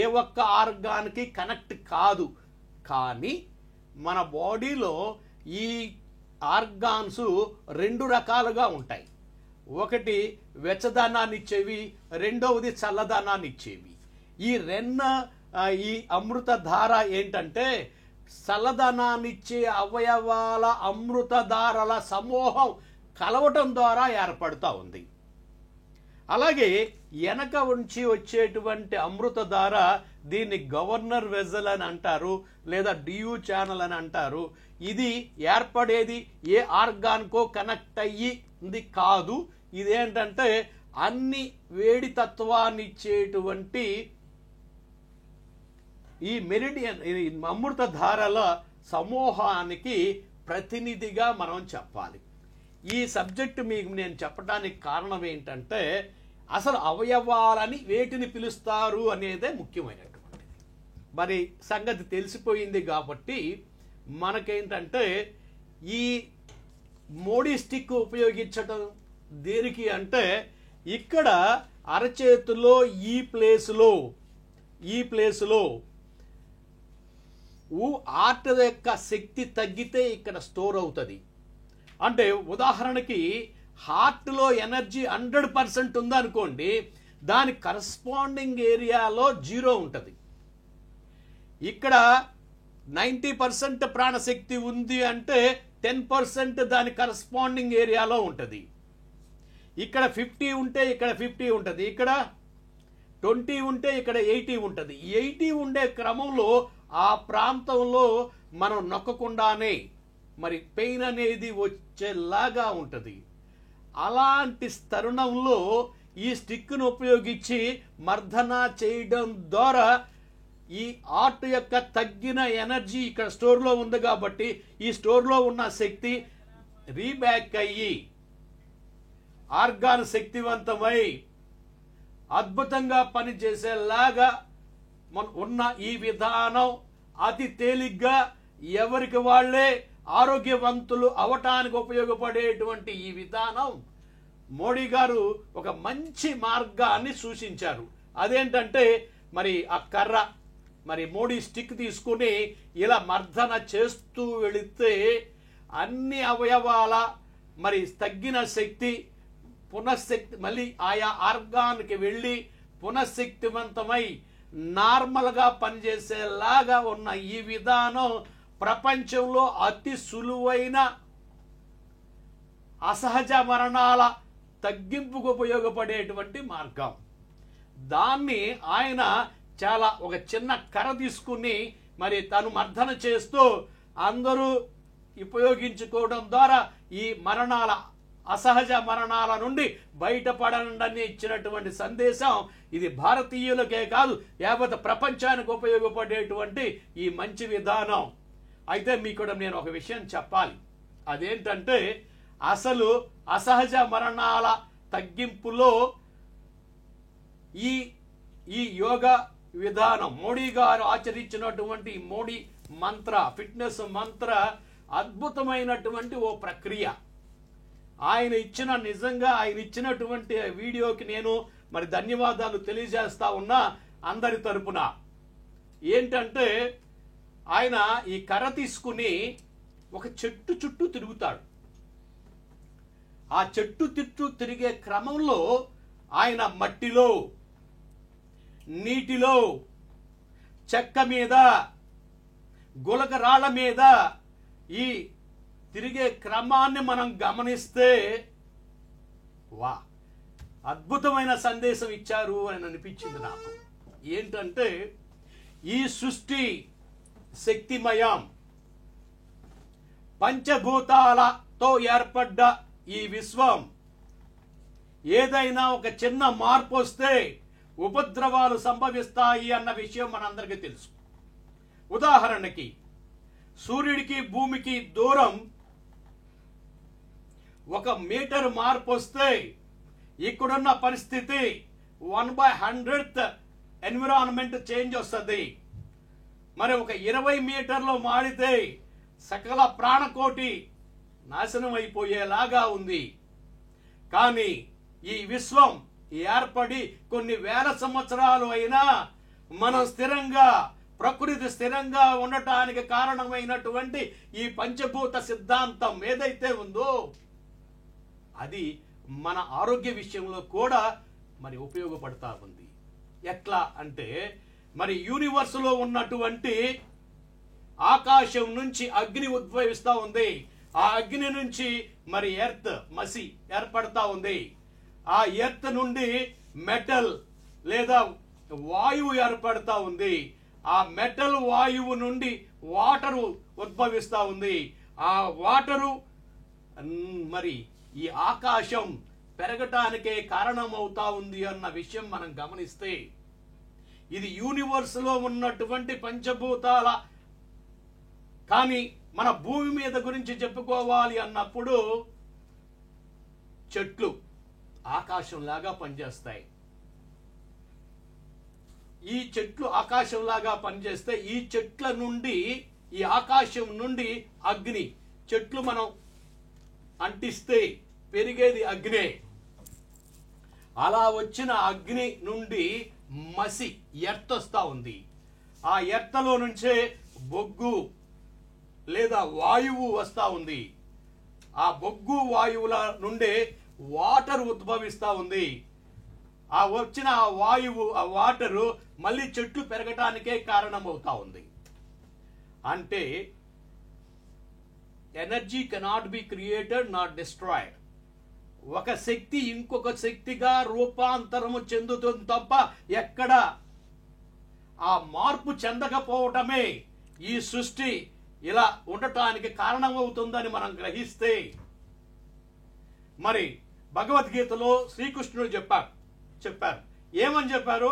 ఏ ఒక్క ఆర్గాన్కి కనెక్ట్ కాదు, కానీ మన బాడీలో ఈ ఆర్గాన్స్ 2 రకాలుగా ఉంటాయి. ఒకటి వెచ్చదనాన్ని ఇచ్చేవి, రెండవది చల్లదనాన్ని ఇచ్చేవి. ఈ ఈ అమృతధార ఏంటంటే చల్లదనాన్నిచ్చే అవయవాల అమృతధారల సమూహం కలవటం ద్వారా ఏర్పడుతూ ఉంది. అలాగే వెనక ఉంచి వచ్చేటువంటి అమృతధార దీన్ని గవర్నర్ వెజల్ అని అంటారు, లేదా డియూ ఛానల్ అని అంటారు. ఇది ఏర్పడేది ఏ ఆర్గాన్కో కనెక్ట్ అయ్యింది కాదు. ఇదేంటంటే అన్ని వేడి తత్వాన్ని ఇచ్చేటువంటి ఈ మెరిడియన్ అమృతధారల సమూహానికి ప్రతినిధిగా మనం చెప్పాలి. ఈ సబ్జెక్టు మీకు నేను చెప్పడానికి కారణం ఏంటంటే అసలు అవయవాలని వేటిని పిలుస్తారు అనేదే ముఖ్యమైనటువంటిది. మరి సంగతి తెలిసిపోయింది కాబట్టి మనకేంటంటే ఈ మోడీ స్టిక్ ఉపయోగించడం దేనికి అంటే ఇక్కడ అరచేతిలో ఈ ప్లేసులో ఆర్ట్ యొక్క శక్తి తగ్గితే ఇక్కడ స్టోర్ అవుతుంది. అంటే ఉదాహరణకి హార్ట్లో ఎనర్జీ 100% ఉందనుకోండి, దాని కరస్పాండింగ్ ఏరియాలో 0 ఉంటుంది. ఇక్కడ 90% ప్రాణశక్తి ఉంది అంటే 10% దాని కరస్పాండింగ్ ఏరియాలో ఉంటుంది. ఇక్కడ 50 ఉంటే ఇక్కడ 50 ఉంటుంది, ఇక్కడ 20 ఉంటే ఇక్కడ 80 ఉంటుంది. 80 ఉండే క్రమంలో ఆ ప్రాంతంలో మనం నొక్కకుండానే మరి పెయిన్ అనేది వచ్చేలాగా ఉంటుంది. అలాంటి తరుణంలో ఈ స్టిక్ను ఉపయోగించి మర్దన చేయడం ద్వారా ఈ ఆర్ట్ యొక్క తగ్గిన ఎనర్జీ ఇక్కడ స్టోర్లో ఉంది కాబట్టి ఈ స్టోర్లో ఉన్న శక్తి రీబ్యాక్ అయ్యి ఆర్గాన్ శక్తివంతమై అద్భుతంగా పనిచేసేలాగా ఉన్న ఈ విధానం అతి తేలిగ్గా ఎవరికి వాళ్లే ఆరోగ్యవంతులు అవటానికి ఉపయోగపడేటువంటి ఈ విధానం మోడీ గారు ఒక మంచి మార్గాన్ని సూచించారు. అదేంటంటే మరి ఆ కర్ర మరి మోడీ స్టిక్ తీసుకుని ఇలా మర్దన చేస్తూ వెళితే అన్ని అవయవాల మరి తగ్గిన శక్తి పునఃశక్తి మళ్ళీ ఆయా ఆర్గాన్కి వెళ్ళి పునఃశక్తివంతమై నార్మల్గా పనిచేసేలాగా ఉన్న ఈ విధానం ప్రపంచంలో అతి సులువైన అసహజ మరణాల తగ్గింపుకు ఉపయోగపడేటువంటి మార్గం. దాన్ని ఆయన చాలా ఒక చిన్న కర్ర తీసుకుని మరి తను మర్దన చేస్తూ అందరూ ఉపయోగించుకోవడం ద్వారా ఈ మరణాల అసహజ మరణాల నుండి బయటపడండి ఇచ్చినటువంటి సందేశం. ఇది భారతీయులకే కాదు యావత్ ప్రపంచానికి ఉపయోగపడేటువంటి ఈ మంచి విధానం. అయితే మీకు నేను ఒక విషయం చెప్పాలి. అదేంటంటే అసలు అసహజ మరణాల తగ్గింపులో ఈ యోగా విధానం మోడీ గారు ఆచరించినటువంటి మోడీ మంత్ర ఫిట్నెస్ మంత్ర అద్భుతమైనటువంటి ఓ ప్రక్రియ. ఆయన ఇచ్చినటువంటి వీడియోకి నేను మరి ధన్యవాదాలు తెలియజేస్తా ఉన్నా అందరి తరపున. ఏంటంటే ఆయన ఈ కర్ర తీసుకుని ఒక చెట్టు చుట్టూ తిరుగుతాడు. ఆ చెట్టు చుట్టూ తిరిగే క్రమంలో ఆయన మట్టిలో, నీటిలో, చెక్క మీద, గులక రాళ్ల మీద ఈ తిరిగే క్రమాన్ని మనం గమనిస్తే వా అద్భుతమైన సందేశం ఇచ్చారు అని అనిపించింది నాకు. ఏంటంటే ఈ సృష్టి శక్తిమయం. పంచభూతాలతో ఏర్పడ్డ ఈ విశ్వం ఏదైనా ఒక చిన్న మార్పు వస్తే ఉపద్రవాలు సంభవిస్తాయి అన్న విషయం మనందరికీ తెలుసు. ఉదాహరణకి సూర్యుడికి భూమికి దూరం 1 మీటర్ మార్పు వస్తే ఇక్కడున్న పరిస్థితి 1/100th ఎన్విరాన్మెంట్ చేంజ్ వస్తుంది. మరి ఒక 20 మీటర్లు మాడితే సకల ప్రాణకోటి నాశనం అయిపోయేలాగా ఉంది. కానీ ఈ విశ్వం ఏర్పడి కొన్ని వేల సంవత్సరాలు అయినా మనం స్థిరంగా, ప్రకృతి స్థిరంగా ఉండటానికి కారణమైనటువంటి ఈ పంచభూత సిద్ధాంతం ఏదైతే ఉందో అది మన ఆరోగ్య విషయంలో కూడా మరి ఉపయోగపడతా ఉంది. ఎట్లా అంటే మరి యూనివర్స్ లో ఉన్నటువంటి ఆకాశం నుంచి అగ్ని ఉద్భవిస్తా ఉంది. ఆ అగ్ని నుంచి మరి ఎర్త్ మసి ఏర్పడతా ఉంది. ఆ ఎర్త్ నుండి మెటల్ లేదా వాయువు ఏర్పడతా ఉంది. ఆ మెటల్ వాయువు నుండి వాటరు ఉద్భవిస్తా ఉంది. ఆ వాటరు మరి ఈ ఆకాశం పెరగటానికే కారణమవుతా ఉంది అన్న విషయం మనం గమనిస్తే ఇది యూనివర్స్ లో ఉన్నటువంటి పంచభూతాల. కానీ మన భూమి మీద గురించి చెప్పుకోవాలి అన్నప్పుడు చెట్లు ఆకాశంలాగా పనిచేస్తాయి. ఈ చెట్లు ఆకాశంలాగా పనిచేస్తే ఈ చెట్ల నుండి, ఈ ఆకాశం నుండి అగ్ని, చెట్లు మనం అంటిస్తే పెరిగేది అగ్నే. అలా వచ్చిన అగ్ని నుండి మసి ఎర్త్ వస్తా ఉంది. ఆ ఎర్తలో నుంచే బొగ్గు లేదా వాయువు వస్తా ఉంది. ఆ బొగ్గు వాయువుల నుండే వాటర్ ఉద్భవిస్తా ఉంది. ఆ వచ్చిన ఆ వాయువు, ఆ వాటరు మళ్ళీ చెట్లు పెరగటానికే కారణమవుతా ఉంది. అంటే energy cannot be created, not destroyed. ఒక శక్తి ఇంకొక శక్తిగా రూపాంతరము చెందుతుంది తప్ప ఎక్కడ ఆ మార్పు చెందకపోవటమే ఈ సృష్టి ఇలా ఉండటానికి కారణమవుతుందని మనం గ్రహిస్తే, మరి భగవద్గీతలో శ్రీకృష్ణుడు చెప్పారు ఏమని చెప్పారు?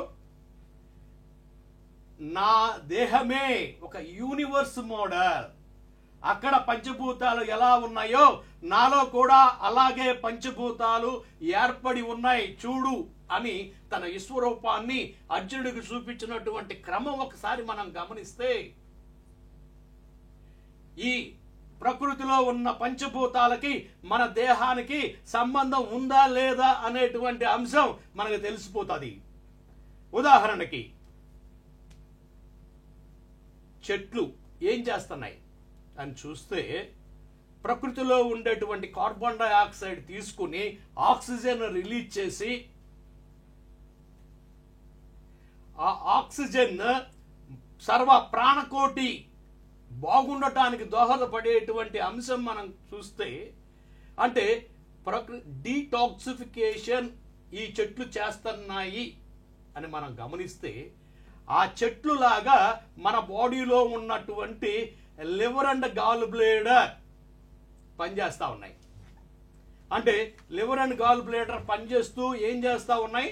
నా దేహమే ఒక యూనివర్స్ మోడల్. అక్కడ పంచభూతాలు ఎలా ఉన్నాయో నాలో కూడా అలాగే పంచభూతాలు ఏర్పడి ఉన్నాయి చూడు అని తన విశ్వరూపాన్ని అర్జునుడికి చూపించినటువంటి క్రమం ఒకసారి మనం గమనిస్తే ఈ ప్రకృతిలో ఉన్న పంచభూతాలకి మన దేహానికి సంబంధం ఉందా లేదా అనేటువంటి అంశం మనకు తెలిసిపోతుంది. ఉదాహరణకి చెట్లు ఏం చేస్తున్నాయి అని చూస్తే ప్రకృతిలో ఉండేటువంటి కార్బన్ డైఆక్సైడ్ తీసుకుని ఆక్సిజన్ రిలీజ్ చేసి ఆ ఆక్సిజన్ సర్వ ప్రాణకోటి బాగుండటానికి దోహదపడేటువంటి అంశం మనం చూస్తే, అంటే డీటాక్సిఫికేషన్ ఈ చెట్లు చేస్తున్నాయి అని మనం గమనిస్తే, ఆ చెట్లు లాగా మన బాడీలో ఉన్నటువంటి లివర్ అండ్ గాల్ బ్లేడర్ పనిచేస్తూ ఉన్నాయి. అంటే లివర్ అండ్ గాల్ బ్లేడర్ పనిచేస్తూ ఏం చేస్తూ ఉన్నాయి?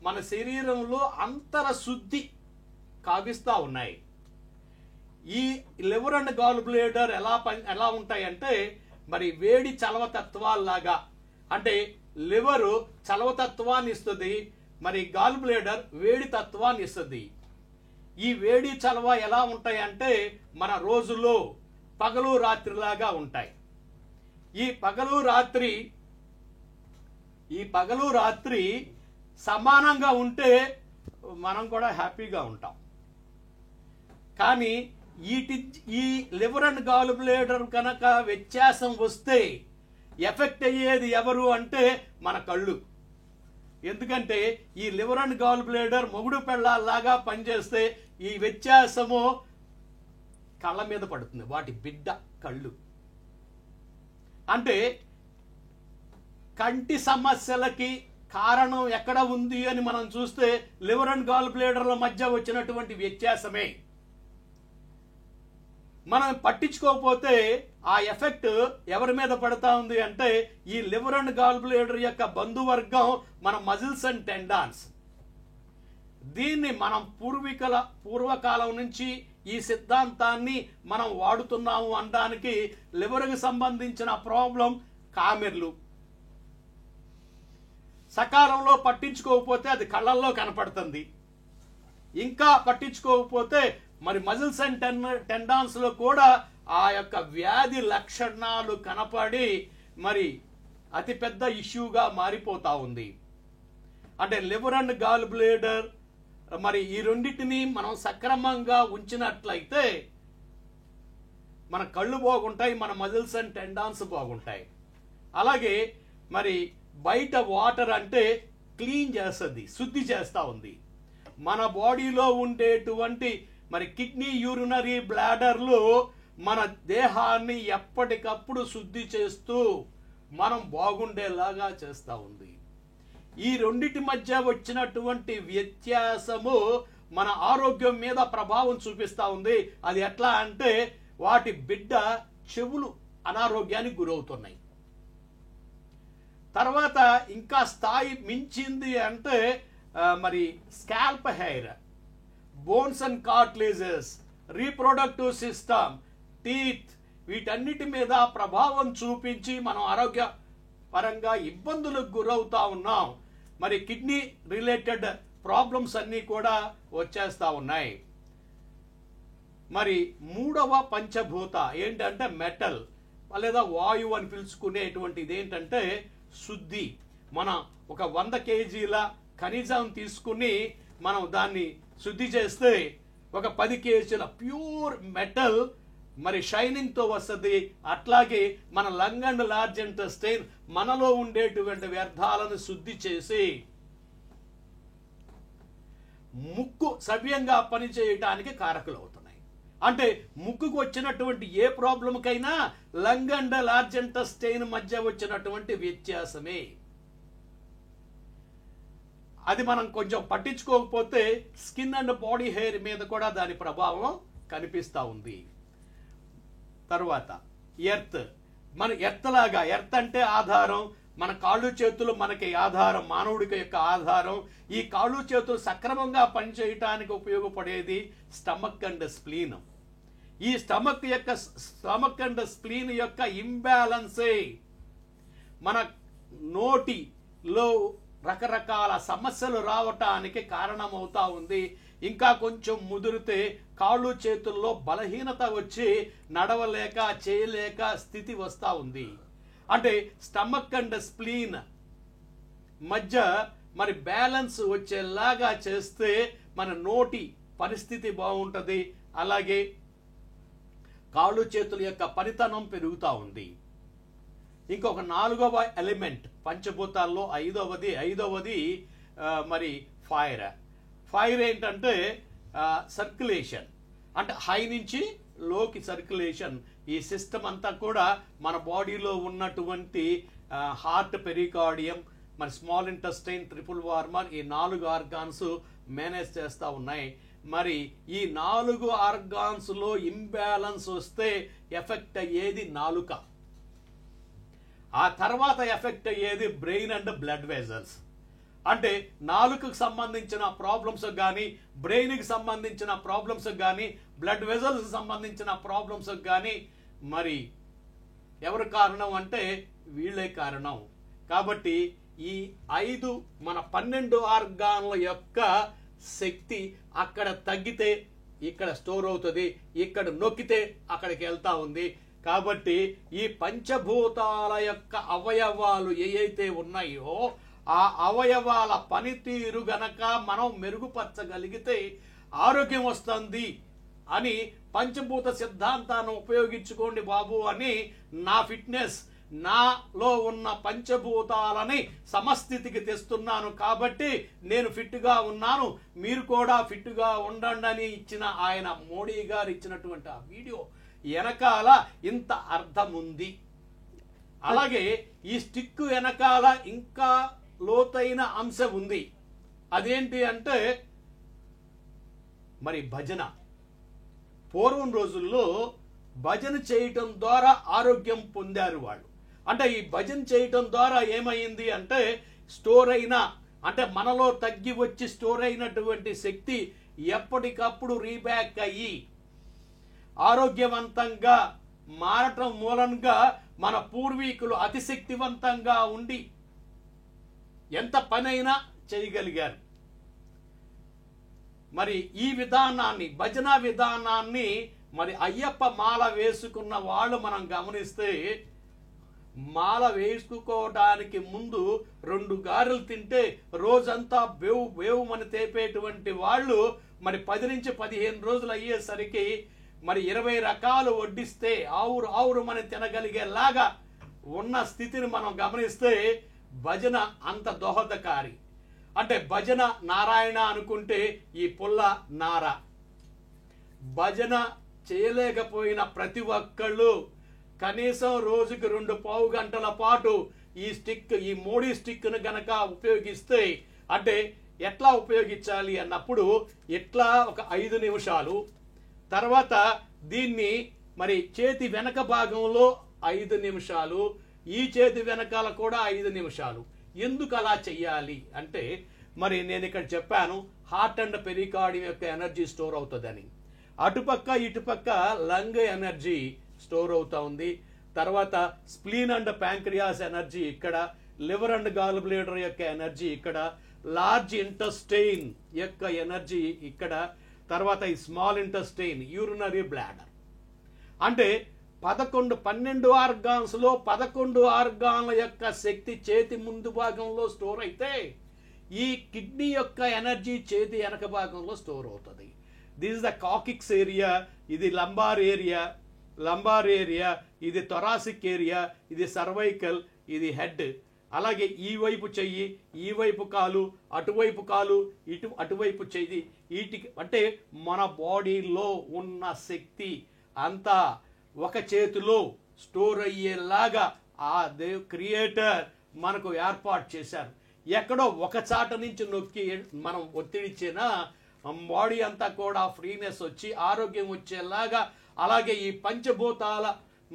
మన శరీరంలో అంతర శుద్ధి కావిస్తూ ఉన్నాయి. ఈ లివర్ అండ్ గాల్ బ్లేడర్ ఎలా ఉంటాయంటే మరి వేడి చలవతత్వాల్లాగా. అంటే లివరు చలవతత్వాన్ని ఇస్తుంది, మరి గాల్ బ్లేడర్ వేడి తత్వాన్ని ఇస్తుంది. ఈ వేడి చలవ ఎలా ఉంటాయంటే మన రోజుల్లో పగలు రాత్రిలాగా ఉంటాయి. ఈ పగలు రాత్రి సమానంగా ఉంటే మనం కూడా హ్యాపీగా ఉంటాం. కానీ ఈ లివర్ అండ్ గాల్ బ్లేడర్ కనుక వ్యత్యాసం వస్తే ఎఫెక్ట్ అయ్యేది ఎవరు అంటే మన కళ్ళు. ఎందుకంటే ఈ లివర్ అండ్ గాల్ బ్లేడర్ మొగుడు పెళ్ళాలాగా పనిచేస్తే ఈ వ్యత్యాసము కళ్ళ మీద పడుతుంది, వాటి బిడ్డ కళ్ళు. అంటే కంటి సమస్యలకి కారణం ఎక్కడ ఉంది అని మనం చూస్తే లివర్ అండ్ గాల్ బ్లేడర్ల మధ్య వచ్చినటువంటి వ్యత్యాసమే. మనం పట్టించుకోకపోతే ఆ ఎఫెక్ట్ ఎవరి మీద పడతా ఉంది అంటే ఈ లివర్ అండ్ గాల్ బ్లాడర్ యొక్క బంధువర్గం మన మజిల్స్ అండ్ టెండాన్స్. దీన్ని మనం పూర్వకాలం నుంచి ఈ సిద్ధాంతాన్ని మనం వాడుతున్నాము అనడానికి లివర్కి సంబంధించిన ప్రాబ్లం కామెర్లు. సకాలంలో పట్టించుకోకపోతే అది కళ్ళల్లో కనపడుతుంది. ఇంకా పట్టించుకోకపోతే మరి మజిల్స్ అండ్ టెండాన్స్ లో కూడా ఆ యొక్క వ్యాధి లక్షణాలు కనపడి మరి అతిపెద్ద ఇష్యూగా మారిపోతా ఉంది. అంటే లివర్ అండ్ గాల్ బ్లాడర్ మరి ఈ రెండింటిని మనం సక్రమంగా ఉంచినట్లయితే మన కళ్ళు బాగుంటాయి, మన మజిల్స్ అండ్ టెండాన్స్ బాగుంటాయి. అలాగే మరి బయట వాటర్ అంటే క్లీన్ చేస్తుంది, శుద్ధి చేస్తూ ఉంది. మన బాడీలో ఉండేటువంటి మరి కిడ్నీ, యూరినరీ బ్లాడర్లు మన దేహాన్ని ఎప్పటికప్పుడు శుద్ధి చేస్తూ మనం బాగుండేలాగా చేస్తూ ఉంది. ఈ రెండిటి మధ్య వచ్చినటువంటి వ్యత్యాసము మన ఆరోగ్యం మీద ప్రభావం చూపిస్తూ ఉంది. అది ఎట్లా అంటే వాటి బిడ్డ చెవులు అనారోగ్యానికి గురవుతున్నాయి. తర్వాత ఇంకా స్థాయి మించింది అంటే మరి scalp hair, bones and cartilages, reproductive system, teeth, వీటన్నిటి మీద ప్రభావం చూపించి మనం ఆరోగ్య పరంగా ఇబ్బందులకు గురవుతా ఉన్నాం. మరి కిడ్నీ రిలేటెడ్ ప్రాబ్లమ్స్ అన్నీ కూడా వచ్చేస్తా ఉన్నాయి. మరి మూడవ పంచభూత ఏంటంటే మెటల్ లేదా వాయువు అని పిలుచుకునేటువంటిది ఏంటంటే శుద్ధి. మన ఒక 100 కేజీల ఖనిజం తీసుకుని మనం దాన్ని శుద్ధి చేస్తే ఒక 10 కేజీల ప్యూర్ మెటల్ మరి షైనింగ్ తో వస్తుంది. అట్లాగే మన లంగ్ అండ్ లార్జ్ ఇంటెస్టైన్ మనలో ఉండేటువంటి వ్యర్థాలను శుద్ధి చేసి ముక్కు సవ్యంగా పనిచేయటానికి కారకులు అవుతున్నాయి. అంటే ముక్కుకు వచ్చినటువంటి ఏ ప్రాబ్లంకైనా లంగ్ అండ్ లార్జ్ ఇంటెస్టైన్ మధ్య వచ్చినటువంటి వ్యత్యాసమే. అది మనం కొంచెం పట్టించుకోకపోతే స్కిన్ అండ్ బాడీ హెయిర్ మీద కూడా దాని ప్రభావం కనిపిస్తూ ఉంది. తరువాత ఎర్త్, మన ఎర్త్ లాగా, ఎర్త్ అంటే ఆధారం, మన కాళ్ళు చేతులు మనకి ఆధారం, మానవుడికి యొక్క ఆధారం. ఈ కాళ్ళు చేతులు సక్రమంగా పనిచేయటానికి ఉపయోగపడేది స్టమక్ అండ్ స్ప్లీన్. ఈ స్టమక్ అండ్ స్ప్లీన్ యొక్క ఇంబ్యాలెన్సే మన నోటిలో రకరకాల సమస్యలు రావటానికి కారణమవుతా ఉంది. ఇంకా కొంచెం ముదిరితే కాళ్ళు చేతుల్లో బలహీనత వచ్చి నడవలేక చేయలేక స్థితి వస్తూ ఉంది. అంటే స్టమక్ అండ్ స్ప్లీన్ మధ్య మరి బ్యాలెన్స్ వచ్చేలాగా చేస్తే మన నోటి పరిస్థితి బాగుంటుంది. అలాగే కాళ్ళు చేతుల యొక్క పనితనం పెరుగుతూ ఉంది. ఇంకొక 4వ ఎలిమెంట్ పంచభూతాల్లో ఐదవది మరి ఫైర్. ఫైర్ ఏంటంటే సర్క్యులేషన్, అంటే హై నుంచి లోకి సర్క్యులేషన్. ఈ సిస్టమ్ అంతా కూడా మన బాడీలో ఉన్నటువంటి హార్ట్, పెరికార్డియం, మరి స్మాల్ ఇంటెస్టైన్, ట్రిపుల్ వార్మర్, ఈ 4 ఆర్గాన్స్ మేనేజ్ చేస్తూ ఉన్నాయి. మరి ఈ 4 ఆర్గాన్స్ లో ఇంబ్యాలెన్స్ వస్తే ఎఫెక్ట్ అయ్యేది నాలుక. ఆ తర్వాత ఎఫెక్ట్ అయ్యేది బ్రెయిన్ అండ్ బ్లడ్ వెజల్స్. అంటే నాలుకకు సంబంధించిన ప్రాబ్లమ్స్ కానీ, బ్రెయిన్కి సంబంధించిన ప్రాబ్లమ్స్ కానీ, బ్లడ్ వెజల్స్ సంబంధించిన ప్రాబ్లమ్స్ కానీ మరి ఎవరు కారణం అంటే వీళ్ళే కారణం. కాబట్టి ఈ 5 మన 12 ఆర్గాన్ల యొక్క శక్తి అక్కడ తగ్గితే ఇక్కడ స్టోర్ అవుతుంది, ఇక్కడ నొక్కితే అక్కడికి వెళ్తా ఉంది. కాబట్టి ఈ పంచభూతాల యొక్క అవయవాలు ఏవైతే ఉన్నాయో ఆ అవయవాల పనితీరు గనక మనం మెరుగుపరచగలిగితే ఆరోగ్యం వస్తుంది అని పంచభూత సిద్ధాంతాన్ని ఉపయోగించుకోండి బాబు అని నా ఫిట్నెస్, నాలో ఉన్న పంచభూతాలని సమస్థితికి తెస్తున్నాను. కాబట్టి నేను ఫిట్గా ఉన్నాను, మీరు కూడా ఫిట్గా ఉండండి అని ఇచ్చిన ఆయన మోడీ గారు ఇచ్చినటువంటి ఆ వీడియో వెనకాల ఇంత అర్థం ఉంది. అలాగే ఈ స్టిక్ వెనకాల ఇంకా లోతైన అంశం ఉంది. అదేంటి అంటే మరి భజన. పూర్వం రోజుల్లో భజన చేయటం ద్వారా ఆరోగ్యం పొందారు వాళ్ళు. అంటే ఈ భజన చేయటం ద్వారా ఏమైంది అంటే స్టోర్ అయిన, అంటే మనలో తగ్గి వచ్చి స్టోర్ అయినటువంటి శక్తి ఎప్పటికప్పుడు రీబ్యాక్ అయ్యి ఆరోగ్యవంతంగా మారటం మూలంగా మన పూర్వీకులు అతిశక్తివంతంగా ఉండి ఎంత పనైనా చేయగలిగారు. మరి ఈ విధానాన్ని, భజన విధానాన్ని మరి అయ్యప్ప మాల వేసుకున్న వాళ్ళు మనం గమనిస్తే, మాల వేసుకోవడానికి ముందు 2 గారెలు తింటే రోజంతా వేవుమని తేపేటువంటి వాళ్ళు మరి 10 నుంచి 15 రోజులు అయ్యేసరికి మరి 20 రకాలు వడ్డిస్తే ఆవురుమని తినగలిగేలాగా ఉన్న స్థితిని మనం గమనిస్తే భజన అంత దోహదకారి. అంటే భజన నారాయణ అనుకుంటే ఈ పుల్ల నార. భజన చేయలేకపోయిన ప్రతి ఒక్కళ్ళు కనీసం రోజుకి 2 పావు గంటల పాటు ఈ మోడీ స్టిక్ను గనక ఉపయోగిస్తే, అంటే ఎట్లా ఉపయోగించాలి అన్నప్పుడు ఇట్లా ఒక 5 నిమిషాలు, తర్వాత దీన్ని మరి చేతి వెనక భాగంలో 5 నిమిషాలు, ఈ చేతి వెనకాల కూడా 5 నిమిషాలు. ఎందుకు అలా చెయ్యాలి అంటే, మరి నేను ఇక్కడ చెప్పాను హార్ట్ అండ్ పెరికార్డియం యొక్క ఎనర్జీ స్టోర్ అవుతుందని. అటుపక్క ఇటుపక్క లంగ్ ఎనర్జీ స్టోర్ అవుతా ఉంది. తర్వాత స్ప్లీన్ అండ్ ప్యాంక్రియాస్ ఎనర్జీ ఇక్కడ, లివర్ అండ్ గాల్ బ్లేడర్ యొక్క ఎనర్జీ ఇక్కడ, లార్జ్ ఇంటెస్టైన్ యొక్క ఎనర్జీ ఇక్కడ, తర్వాత ఈ స్మాల్ ఇంటెస్టైన్, యూరినరీ బ్లాడర్. అంటే 12 ఆర్గాన్స్ లో 11 ఆర్గాన్ల యొక్క శక్తి చేతి ముందు భాగంలో స్టోర్ అయితే, ఈ కిడ్నీ యొక్క ఎనర్జీ చేతి వెనక భాగంలో స్టోర్ అవుతుంది. This is the coccyx area, ఇది లంబార్ ఏరియా, ఇది థొరాసిక్ ఏరియా, ఇది సర్వైకల్, ఇది హెడ్. అలాగే ఈ వైపు చెయ్యి, ఈ వైపు కాలు, అటువైపు కాలు, అటువైపు చెయ్యి. అంటే మన బాడీలో ఉన్న శక్తి అంతా ఒక చేతిలో స్టోర్ అయ్యేలాగా ఆ క్రియేటర్ మనకు ఏర్పాటు చేశారు. ఎక్కడో ఒక చాట నుంచి నొక్కి మనం ఒత్తిడిచ్చినా బాడీ అంతా కూడా ఫ్రీనెస్ వచ్చి ఆరోగ్యం వచ్చేలాగా, అలాగే ఈ పంచభూతాల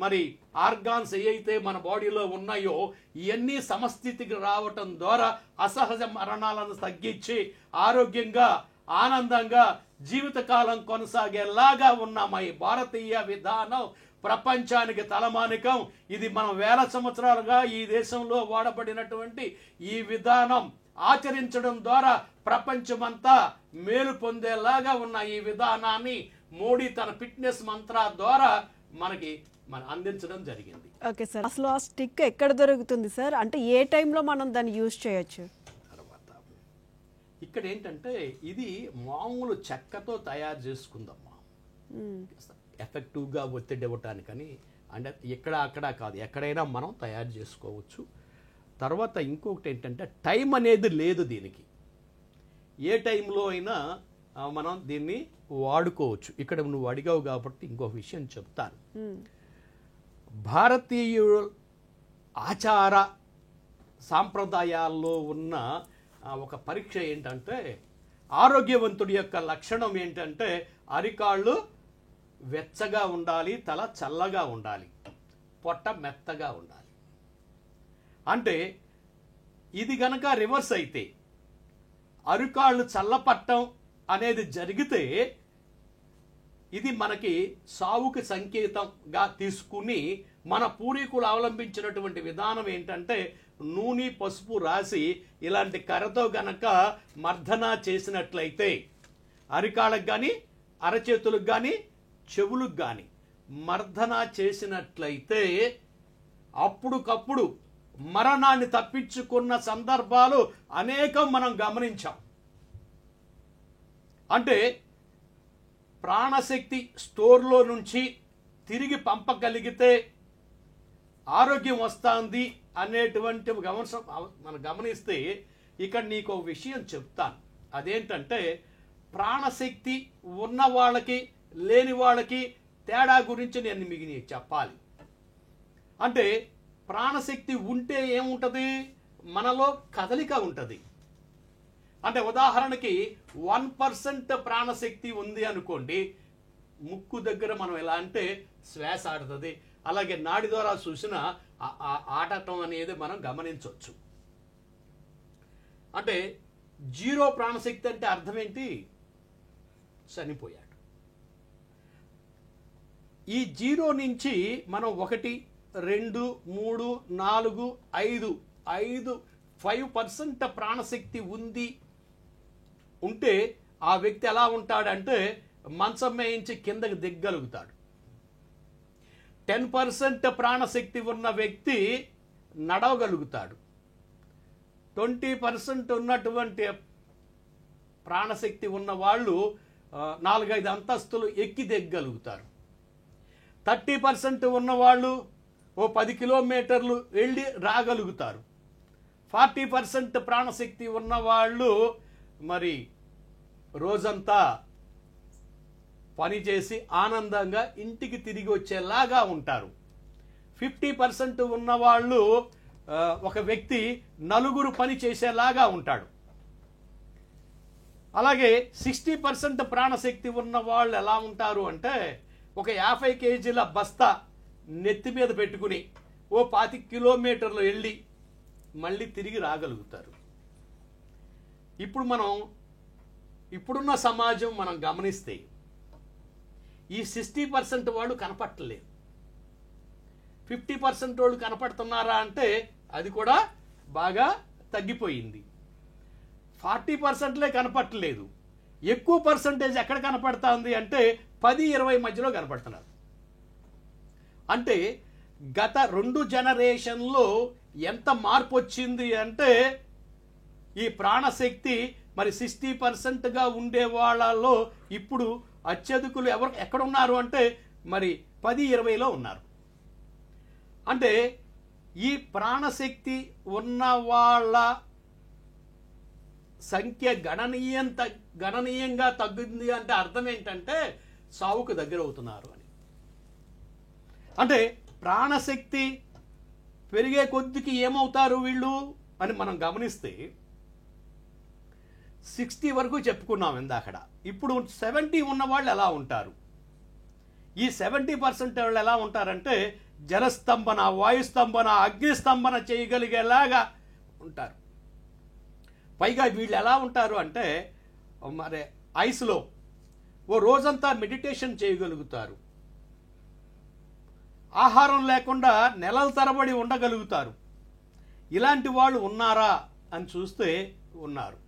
మరి ఆర్గాన్స్ ఏవైతే మన బాడీలో ఉన్నాయో ఇవన్నీ సమస్థితికి రావటం ద్వారా అసహజ మరణాలను తగ్గించి ఆరోగ్యంగా ఆనందంగా జీవితకాలం కొనసాగేలాగా ఉన్న మా భారతీయ విధానం ప్రపంచానికి తలమానికం. ఇది మనం 1000 సంవత్సరాలుగా ఈ దేశంలో వాడబడినటువంటి ఈ విధానం ఆచరించడం ద్వారా ప్రపంచమంతా మేలు పొందేలాగా ఉన్న ఈ విధానాన్ని మోడీ తన ఫిట్నెస్ మంత్ర ద్వారా మనకి అందించడం జరిగింది. ఓకే సార్, అసలు ఆ స్టిక్ ఎక్కడ దొరుకుతుంది సార్? అంటే ఏ టైంలో మనం దాన్ని యూజ్ చేయొచ్చు? తర్వాత ఇక్కడ ఏంటంటే ఇది మామూలు చెక్కతో తయారు చేసుకుందమ్మా, ఎఫెక్టివ్గా ఒత్తిడి ఇవ్వటానికని. అంటే ఇక్కడ అక్కడ కాదు, ఎక్కడైనా మనం తయారు చేసుకోవచ్చు. తర్వాత ఇంకొకటి ఏంటంటే టైం అనేది లేదు దీనికి, ఏ టైంలో అయినా మనం దీన్ని వాడుకోవచ్చు. ఇక్కడ నువ్వు అడిగావు కాబట్టి ఇంకొక విషయం చెప్తాను. భారతీయ ఆచార సాంప్రదాయాల్లో ఉన్న ఒక పరీక్ష ఏంటంటే, ఆరోగ్యవంతుడి యొక్క లక్షణం ఏంటంటే అరికాళ్ళు వెచ్చగా ఉండాలి, తల చల్లగా ఉండాలి, పొట్ట మెత్తగా ఉండాలి. అంటే ఇది గనక రివర్స్ అయితే, అరికాళ్ళు చల్లపట్టం అనేది జరిగితే ఇది మనకి సావుకి సంకేతంగా తీసుకుని మన పూర్వీకులు అవలంబించినటువంటి విధానం ఏంటంటే నూనె పసుపు రాసి ఇలాంటి కర్రతో గనక మర్దన చేసినట్లయితే అరికాళ్ళకు కానీ అరచేతులకు కానీ చెవులకు కానీ మర్దన చేసినట్లయితే అప్పుడుకప్పుడు మరణాన్ని తప్పించుకున్న సందర్భాలు అనేకం మనం గమనించాం. అంటే ప్రాణశక్తి స్టోర్లో నుంచి తిరిగి పంపగలిగితే ఆరోగ్యం వస్తుంది అనేటువంటి మనం గమనిస్తే ఇక్కడ నీకు ఒక విషయం చెప్తాను. అదేంటంటే ప్రాణశక్తి ఉన్న వాళ్ళకి లేని వాళ్ళకి తేడా గురించి నేను మీకు చెప్పాలి. అంటే ప్రాణశక్తి ఉంటే ఏముంటుంది, మనలో కదలిక ఉంటుంది. అంటే ఉదాహరణకి 1% ప్రాణశక్తి ఉంది అనుకోండి, ముక్కు దగ్గర మనం ఎలా అంటే శ్వాస ఆడుతుంది, అలాగే నాడి ద్వారా చూసిన ఆడటం అనేది మనం గమనించవచ్చు. అంటే జీరో ప్రాణశక్తి అంటే అర్థం ఏంటి? చనిపోయాడు. ఈ జీరో నుంచి మనం 1, 2, 3, 4, 5 5% ప్రాణశక్తి ఉంటే ఆ వ్యక్తి ఎలా ఉంటాడంటే మంచం వేయించి కిందకి దిగ్గలుగుతాడు. 10% ప్రాణశక్తి ఉన్న వ్యక్తి నడవగలుగుతాడు. 20% ఉన్నటువంటి ప్రాణశక్తి ఉన్న వాళ్ళు 4-5 అంతస్తులు ఎక్కి దిగ్గలుగుతారు. 30% ఉన్నవాళ్ళు ఓ 10 కిలోమీటర్లు వెళ్ళి రాగలుగుతారు. 40% ప్రాణశక్తి ఉన్నవాళ్ళు మరి రోజంతా పని చేసి ఆనందంగా ఇంటికి తిరిగి వచ్చేలాగా ఉంటారు. 50% ఉన్నవాళ్ళు ఒక వ్యక్తి నలుగురు పని చేసేలాగా ఉంటాడు. అలాగే 60% ప్రాణశక్తి ఉన్న వాళ్ళు ఎలా ఉంటారు అంటే ఒక 50 కేజీల బస్తా నెత్తి మీద పెట్టుకుని ఓ 25 కిలోమీటర్లు వెళ్ళి మళ్ళీ తిరిగి రాగలుగుతారు. ఇప్పుడున్న సమాజం మనం గమనిస్తే ఈ 60% వాళ్ళు కనపట్టలేదు. 50% వాళ్ళు కనపడుతున్నారా అంటే అది కూడా బాగా తగ్గిపోయింది. 40%లే కనపట్టలేదు. ఎక్కువ పర్సంటేజ్ ఎక్కడ కనపడుతుంది అంటే 10-20 మధ్యలో కనపడుతున్నారు. అంటే గత 2 జనరేషన్లో ఎంత మార్పు వచ్చింది అంటే ఈ ప్రాణశక్తి మరి 60%గా ఉండే వాళ్ళలో ఇప్పుడు అత్యధికులు ఎక్కడున్నారు అంటే మరి 10-20లో ఉన్నారు. అంటే ఈ ప్రాణశక్తి ఉన్న వాళ్ళ సంఖ్య గణనీయంగా తగ్గింది అంటే అర్థం ఏంటంటే సావుకు దగ్గర అవుతున్నారు అని. అంటే ప్రాణశక్తి పెరిగే కొద్దికి ఏమవుతారు వీళ్ళు అని మనం గమనిస్తే 60 వరకు చెప్పుకున్నాం ఇందాకడ. ఇప్పుడు 70 ఉన్న వాళ్ళు ఎలా ఉంటారు? ఈ 70% వాళ్ళు ఎలా ఉంటారంటే జలస్తంభన, వాయుస్తంభన, అగ్నిస్తంభన చేయగలిగేలాగా ఉంటారు. పైగా వీళ్ళు ఎలా ఉంటారు అంటే మరి ఐస్లో ఓ రోజంతా మెడిటేషన్ చేయగలుగుతారు. ఆహారం లేకుండా నెలల తరబడి ఉండగలుగుతారు. ఇలాంటి వాళ్ళు ఉన్నారా అని చూస్తే ఉన్నారు.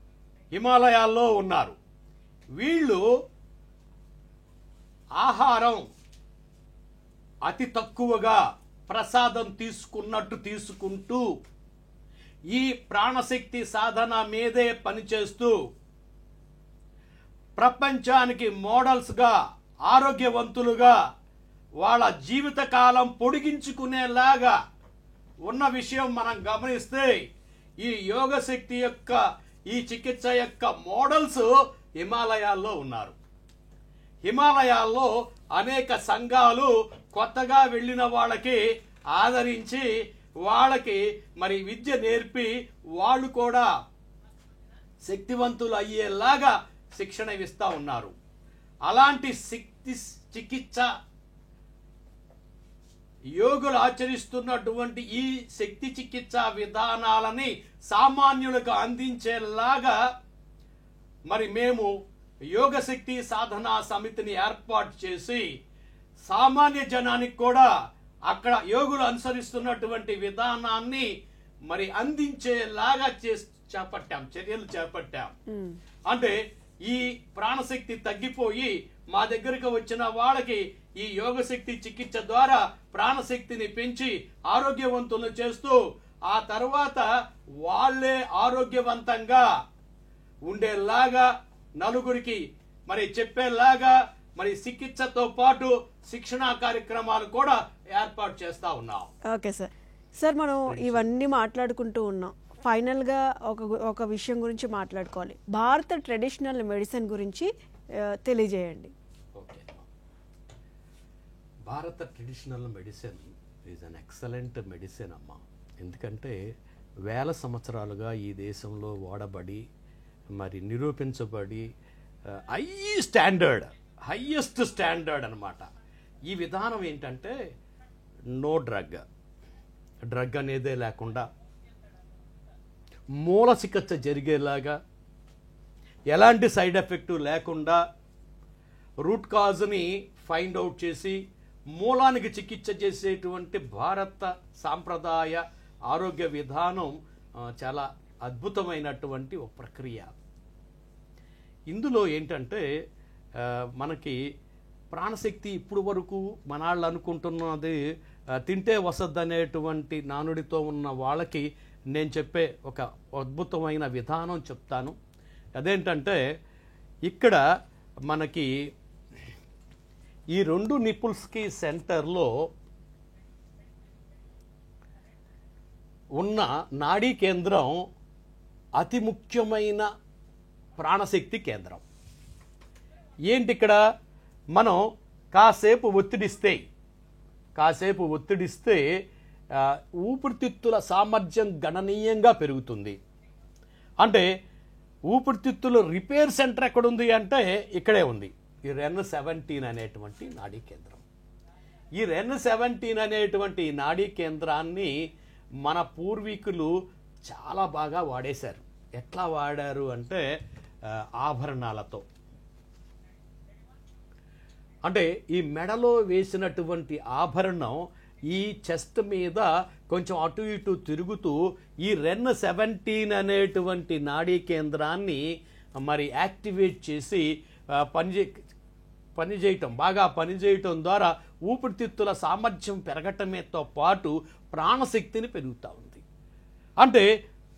హిమాలయాల్లో ఉన్నారు. వీళ్ళు ఆహారం అతి తక్కువగా ప్రసాదం తీసుకున్నట్టు తీసుకుంటూ ఈ ప్రాణశక్తి సాధన మీదే పనిచేస్తూ ప్రపంచానికి మోడల్స్గా ఆరోగ్యవంతులుగా వాళ్ళ జీవితకాలం పొడిగించుకునేలాగా ఉన్న విషయం మనం గమనిస్తే ఈ యోగ శక్తి యొక్క ఈ చికిత్స యొక్క మోడల్స్ హిమాలయాల్లో ఉన్నారు. హిమాలయాల్లో అనేక సంఘాలు కొత్తగా వెళ్ళిన వాళ్ళకి ఆదరించి వాళ్ళకి మరి విద్య నేర్పి వాళ్ళు కూడా శక్తివంతులు అయ్యేలాగా శిక్షణ ఇస్తూ ఉన్నారు. అలాంటి శక్తి చికిత్స యోగులు ఆచరిస్తున్నటువంటి ఈ శక్తి చికిత్స విధానాలని సామాన్యులకు అందించేలాగా మరి మేము యోగ శక్తి సాధనా సమితిని ఏర్పాటు చేసి సామాన్య జనానికి కూడా అక్కడ యోగులు అనుసరిస్తున్నటువంటి విధానాన్ని మరి అందించేలాగా చర్యలు చేపట్టాం. అంటే ఈ ప్రాణశక్తి తగ్గిపోయి మా దగ్గరకు వచ్చిన వాళ్ళకి ఈ యోగశక్తి చికిత్స ద్వారా ప్రాణశక్తిని పెంచి ఆరోగ్యవంతులను చేస్తూ ఆ తర్వాత వాళ్ళే ఆరోగ్యవంతంగా ఉండేలాగా నలుగురికి మరి చెప్పేలాగా మరి చికిత్సతో పాటు శిక్షణా కార్యక్రమాలు కూడా ఏర్పాటు చేస్తా ఉన్నాం. ఓకే సార్, మనం ఇవన్నీ మాట్లాడుకుంటూ ఉన్నాం. ఫైనల్గా ఒక విషయం గురించి మాట్లాడుకోవాలి. భారత ట్రెడిషనల్ మెడిసిన్ గురించి తెలియజేయండి. ఓకే, భారత traditional medicine is an excellent medicine అమ్మా. ఎందుకంటే వేల సంవత్సరాలుగా ఈ దేశంలో వాడబడి మరి నిరూపించబడి హయ్యెస్ట్ స్టాండర్డ్ అన్నమాట. ఈ విధానం ఏంటంటే నో డ్రగ్ అనేదే లేకుండా మూల చికిత్స జరిగేలాగా, ఎలాంటి సైడ్ ఎఫెక్ట్ లేకుండా రూట్ కాజ్ని ఫైండ్ అవుట్ చేసి మూలానికి చికిత్స చేసేటువంటి భారత సాంప్రదాయ ఆరోగ్య విధానం చాలా అద్భుతమైనటువంటి ఒక ప్రక్రియ. ఇందులో ఏంటంటే మనకి ప్రాణశక్తి ఇప్పుడు వరకు మనాళ్ళు అనుకుంటున్నది తింటే వసద్దనేటువంటి నానుడితో ఉన్న వాళ్ళకి నేను చెప్పే ఒక అద్భుతమైన విధానం చెప్తాను. అదేంటంటే ఇక్కడ మనకి ఈ 2 నిపుల్స్కి సెంటర్లో ఉన్న నాడీ కేంద్రం అతి ముఖ్యమైన ప్రాణశక్తి కేంద్రం. ఏంటి ఇక్కడ మనం కాసేపు ఒత్తిడిస్తే ఊపిరితిత్తుల సామర్థ్యం గణనీయంగా పెరుగుతుంది. అంటే ఊపిరితిత్తుల రిపేర్ సెంటర్ ఎక్కడుంది అంటే ఇక్కడే ఉంది, ఈ REN-17 అనేటువంటి నాడీ కేంద్రం. ఈ REN-17 అనేటువంటి నాడీ కేంద్రాన్ని మన పూర్వీకులు చాలా బాగా వాడేశారు. ఎట్లా వాడారు అంటే ఆభరణాలతో. అంటే ఈ మెడలో వేసినటువంటి ఆభరణం ఈ చెస్ట్ మీద కొంచెం అటు ఇటు తిరుగుతూ ఈ REN-17 అనేటువంటి నాడీ కేంద్రాన్ని మరి యాక్టివేట్ చేసి బాగా పనిచేయటం ద్వారా ఊపిరితిత్తుల సామర్థ్యం పెరగటమేతో పాటు ప్రాణశక్తిని పెరుగుతూ ఉంది. అంటే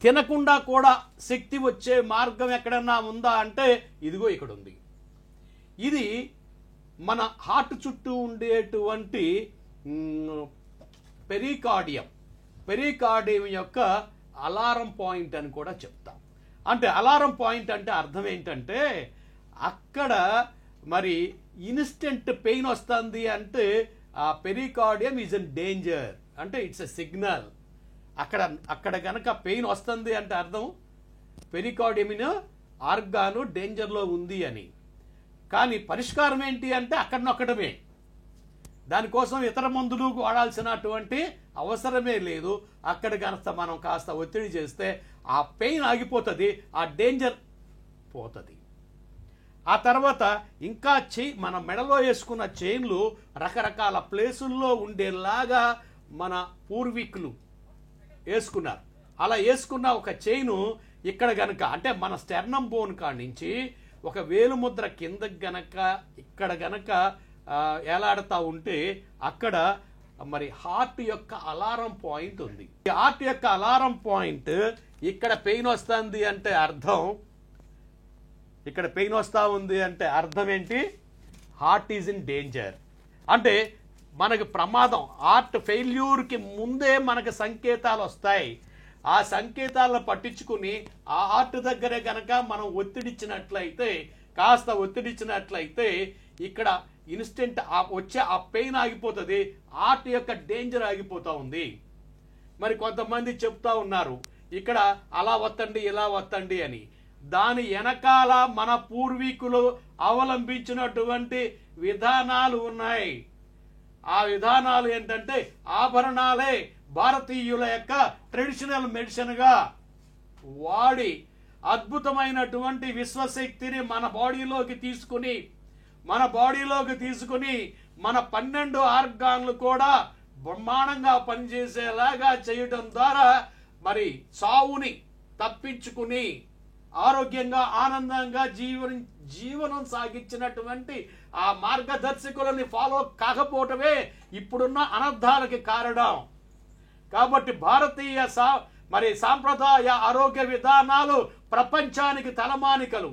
తినకుండా కూడా శక్తి వచ్చే మార్గం ఎక్కడన్నా ఉందా అంటే ఇదిగో ఇక్కడ ఉంది. ఇది మన హార్ట్ చుట్టూ ఉండేటువంటి పెరికార్డియం యొక్క అలారం పాయింట్ అని కూడా చెప్తాం. అంటే అలారం పాయింట్ అంటే అర్థం ఏంటంటే అక్కడ మరి ఇన్స్టెంట్ పెయిన్ వస్తుంది అంటే ఆ పెరికార్డియం ఈజ్ ఇన్ డేంజర్, అంటే ఇట్స్ ఎ సిగ్నల్. అక్కడ గనక పెయిన్ వస్తుంది అంటే అర్థం పెరికార్డియం ఆర్గాను డేంజర్లో ఉంది అని. కానీ పరిష్కారం ఏంటి అంటే అక్కడ నొక్కడమే. దానికోసం ఇతర మందులు వాడాల్సినటువంటి అవసరమే లేదు. అక్కడ కనుక మనం కాస్త ఒత్తిడి చేస్తే ఆ పెయిన్ ఆగిపోతుంది, ఆ డేంజర్ పోతుంది. ఆ తర్వాత ఇంకా మన మెడలో వేసుకున్న చైన్లు రకరకాల ప్లేసుల్లో ఉండేలాగా మన పూర్వీకులు వేసుకున్నారు. అలా వేసుకున్న ఒక చైను ఇక్కడ గనక అంటే మన స్టెర్నమ్ బోన్ కాడి నుంచి ఒక వేలుముద్ర కిందకి గనక ఇక్కడ గనక ఏలాడుతూ ఉంటే అక్కడ మరి హార్ట్ యొక్క అలారం పాయింట్ ఉంది. ఈ హార్ట్ యొక్క అలారం పాయింట్ ఇక్కడ పెయిన్ వస్తుంది అంటే అర్థం, ఇక్కడ పెయిన్ వస్తూ ఉంది అంటే అర్థం ఏంటి? Heart is in danger. అంటే మనకు ప్రమాదం, హార్ట్ ఫెయిల్యూర్కి ముందే మనకు సంకేతాలు వస్తాయి. ఆ సంకేతాలను పట్టించుకుని ఆ హార్ట్ దగ్గరే గనక మనం కాస్త ఒత్తిడిచ్చినట్లయితే ఇక్కడ ఇన్స్టెంట్ వచ్చే ఆ పెయిన్ ఆగిపోతుంది, హార్ట్ యొక్క డేంజర్ ఆగిపోతూ ఉంది. మరి కొంతమంది చెప్తా ఉన్నారు ఇక్కడ అలా వత్తండి ఇలా వత్తండి అని. దాని వెనకాల మన పూర్వీకులు అవలంబించినటువంటి విధానాలు ఉన్నాయి. ఆ విధానాలు ఏంటంటే ఆభరణాలే భారతీయుల యొక్క ట్రెడిషనల్ మెడిసిన్గా వాడి అద్భుతమైనటువంటి విశ్వశక్తిని మన బాడీలోకి తీసుకుని మన 12 ఆర్గాన్లు కూడా బ్రహ్మాండంగా పనిచేసేలాగా చేయడం ద్వారా మరి చావుని తప్పించుకుని ఆరోగ్యంగా ఆనందంగా జీవనం సాగించినటువంటి ఆ మార్గదర్శకులని ఫాలో కాకపోవటమే ఇప్పుడున్న అనర్థాలకి కారణం. కాబట్టి భారతీయ సాంప్రదాయ ఆరోగ్య విధానాలు ప్రపంచానికి తలమానికలు.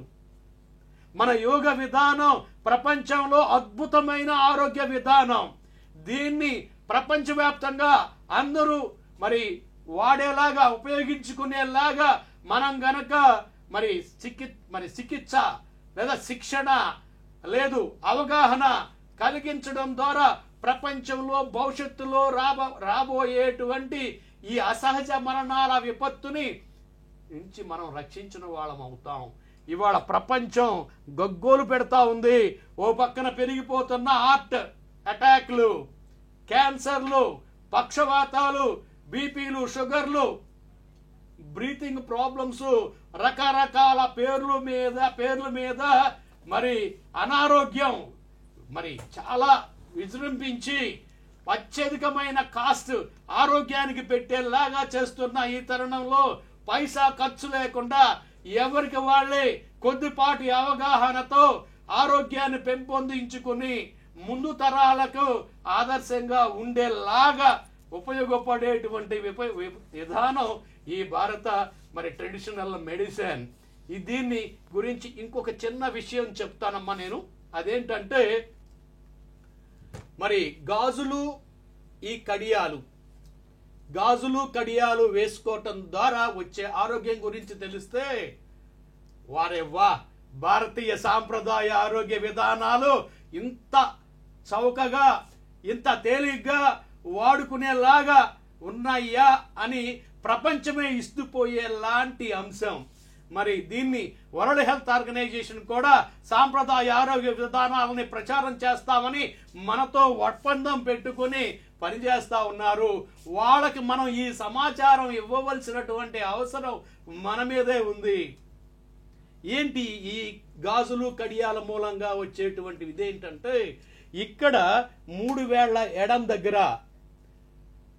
మన యోగ విధానం ప్రపంచంలో అద్భుతమైన ఆరోగ్య విధానం. దీన్ని ప్రపంచవ్యాప్తంగా అందరూ మరి వాడేలాగా ఉపయోగించుకునేలాగా మనం గనక మరి చికిత్స లేదా శిక్షణ లేదు అవగాహన కలిగించడం ద్వారా ప్రపంచంలో భవిష్యత్తులో రాబోయేటువంటి ఈ అసహజ మరణాల విపత్తుని నుంచి మనం రక్షించిన వాళ్ళం అవుతాం. ఇవాళ ప్రపంచం గగ్గోలు పెడతా ఉంది. ఓ పక్కన పెరిగిపోతున్న హార్ట్ అటాక్లు, క్యాన్సర్లు, పక్షవాతాలు, బీపీలు, షుగర్లు, బ్రీతింగ్ ప్రాబ్లమ్స్, రకరకాల పేర్ల మీద మరి అనారోగ్యం మరి చాలా విజృంభించి అత్యధికమైన కాస్ట్ ఆరోగ్యానికి పెట్టేలాగా చేస్తున్న ఈ తరుణంలో పైసా ఖర్చు లేకుండా ఎవరికి వాళ్ళే కొద్దిపాటి అవగాహనతో ఆరోగ్యాన్ని పెంపొందించుకుని ముందు తరాలకు ఆదర్శంగా ఉండేలాగా ఉపయోగపడేటువంటి విధానం ఈ భారత మరి ట్రెడిషనల్ మెడిసిన్. దీన్ని గురించి ఇంకొక చిన్న విషయం చెప్తానమ్మా నేను. అదేంటంటే మరి గాజులు కడియాలు వేసుకోవటం ద్వారా వచ్చే ఆరోగ్యం గురించి తెలిస్తే వారెవ్వా, భారతీయ సాంప్రదాయ ఆరోగ్య విధానాలు ఇంత చౌకగా ఇంత తేలిగ్గా వాడుకునేలాగా ఉన్నాయా అని ప్రపంచమే ఇస్తుపోయేలాంటి అంశం. మరి దీన్ని వరల్డ్ హెల్త్ ఆర్గనైజేషన్ కూడా సాంప్రదాయ ఆరోగ్య విధానాలని ప్రచారం చేస్తామని మనతో ఒప్పందం పెట్టుకుని పనిచేస్తా ఉన్నారు. వాళ్ళకి మనం ఈ సమాచారం ఇవ్వవలసినటువంటి అవసరం మన మీదే ఉంది. ఏంటి ఈ గాజులు కడియాల మూలంగా వచ్చేటువంటి ఇదేంటంటే, ఇక్కడ 3 వేళ్ల ఎడం దగ్గర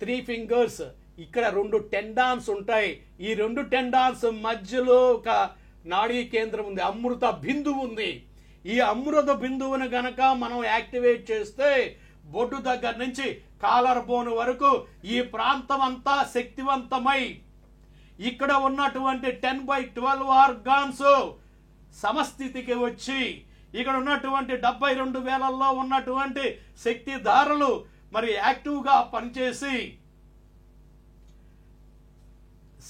3 ఫింగర్స్ ఇక్కడ 2 టెండాన్స్ ఉంటాయి. ఈ 2 టెండాన్స్ మధ్యలో ఒక నాడీ కేంద్రం ఉంది, అమృత బిందువు ఉంది. ఈ అమృత బిందువును గనక మనం యాక్టివేట్ చేస్తే బొడ్డు దగ్గర నుంచి కాలర్ బోన్ వరకు ఈ ప్రాంతం అంతా శక్తివంతమై ఇక్కడ ఉన్నటువంటి 10/12 ఆర్గాన్స్ సమస్థితికి వచ్చి ఇక్కడ ఉన్నటువంటి 72,000లో ఉన్నటువంటి శక్తిధారలు మరి యాక్టివ్గా పనిచేసి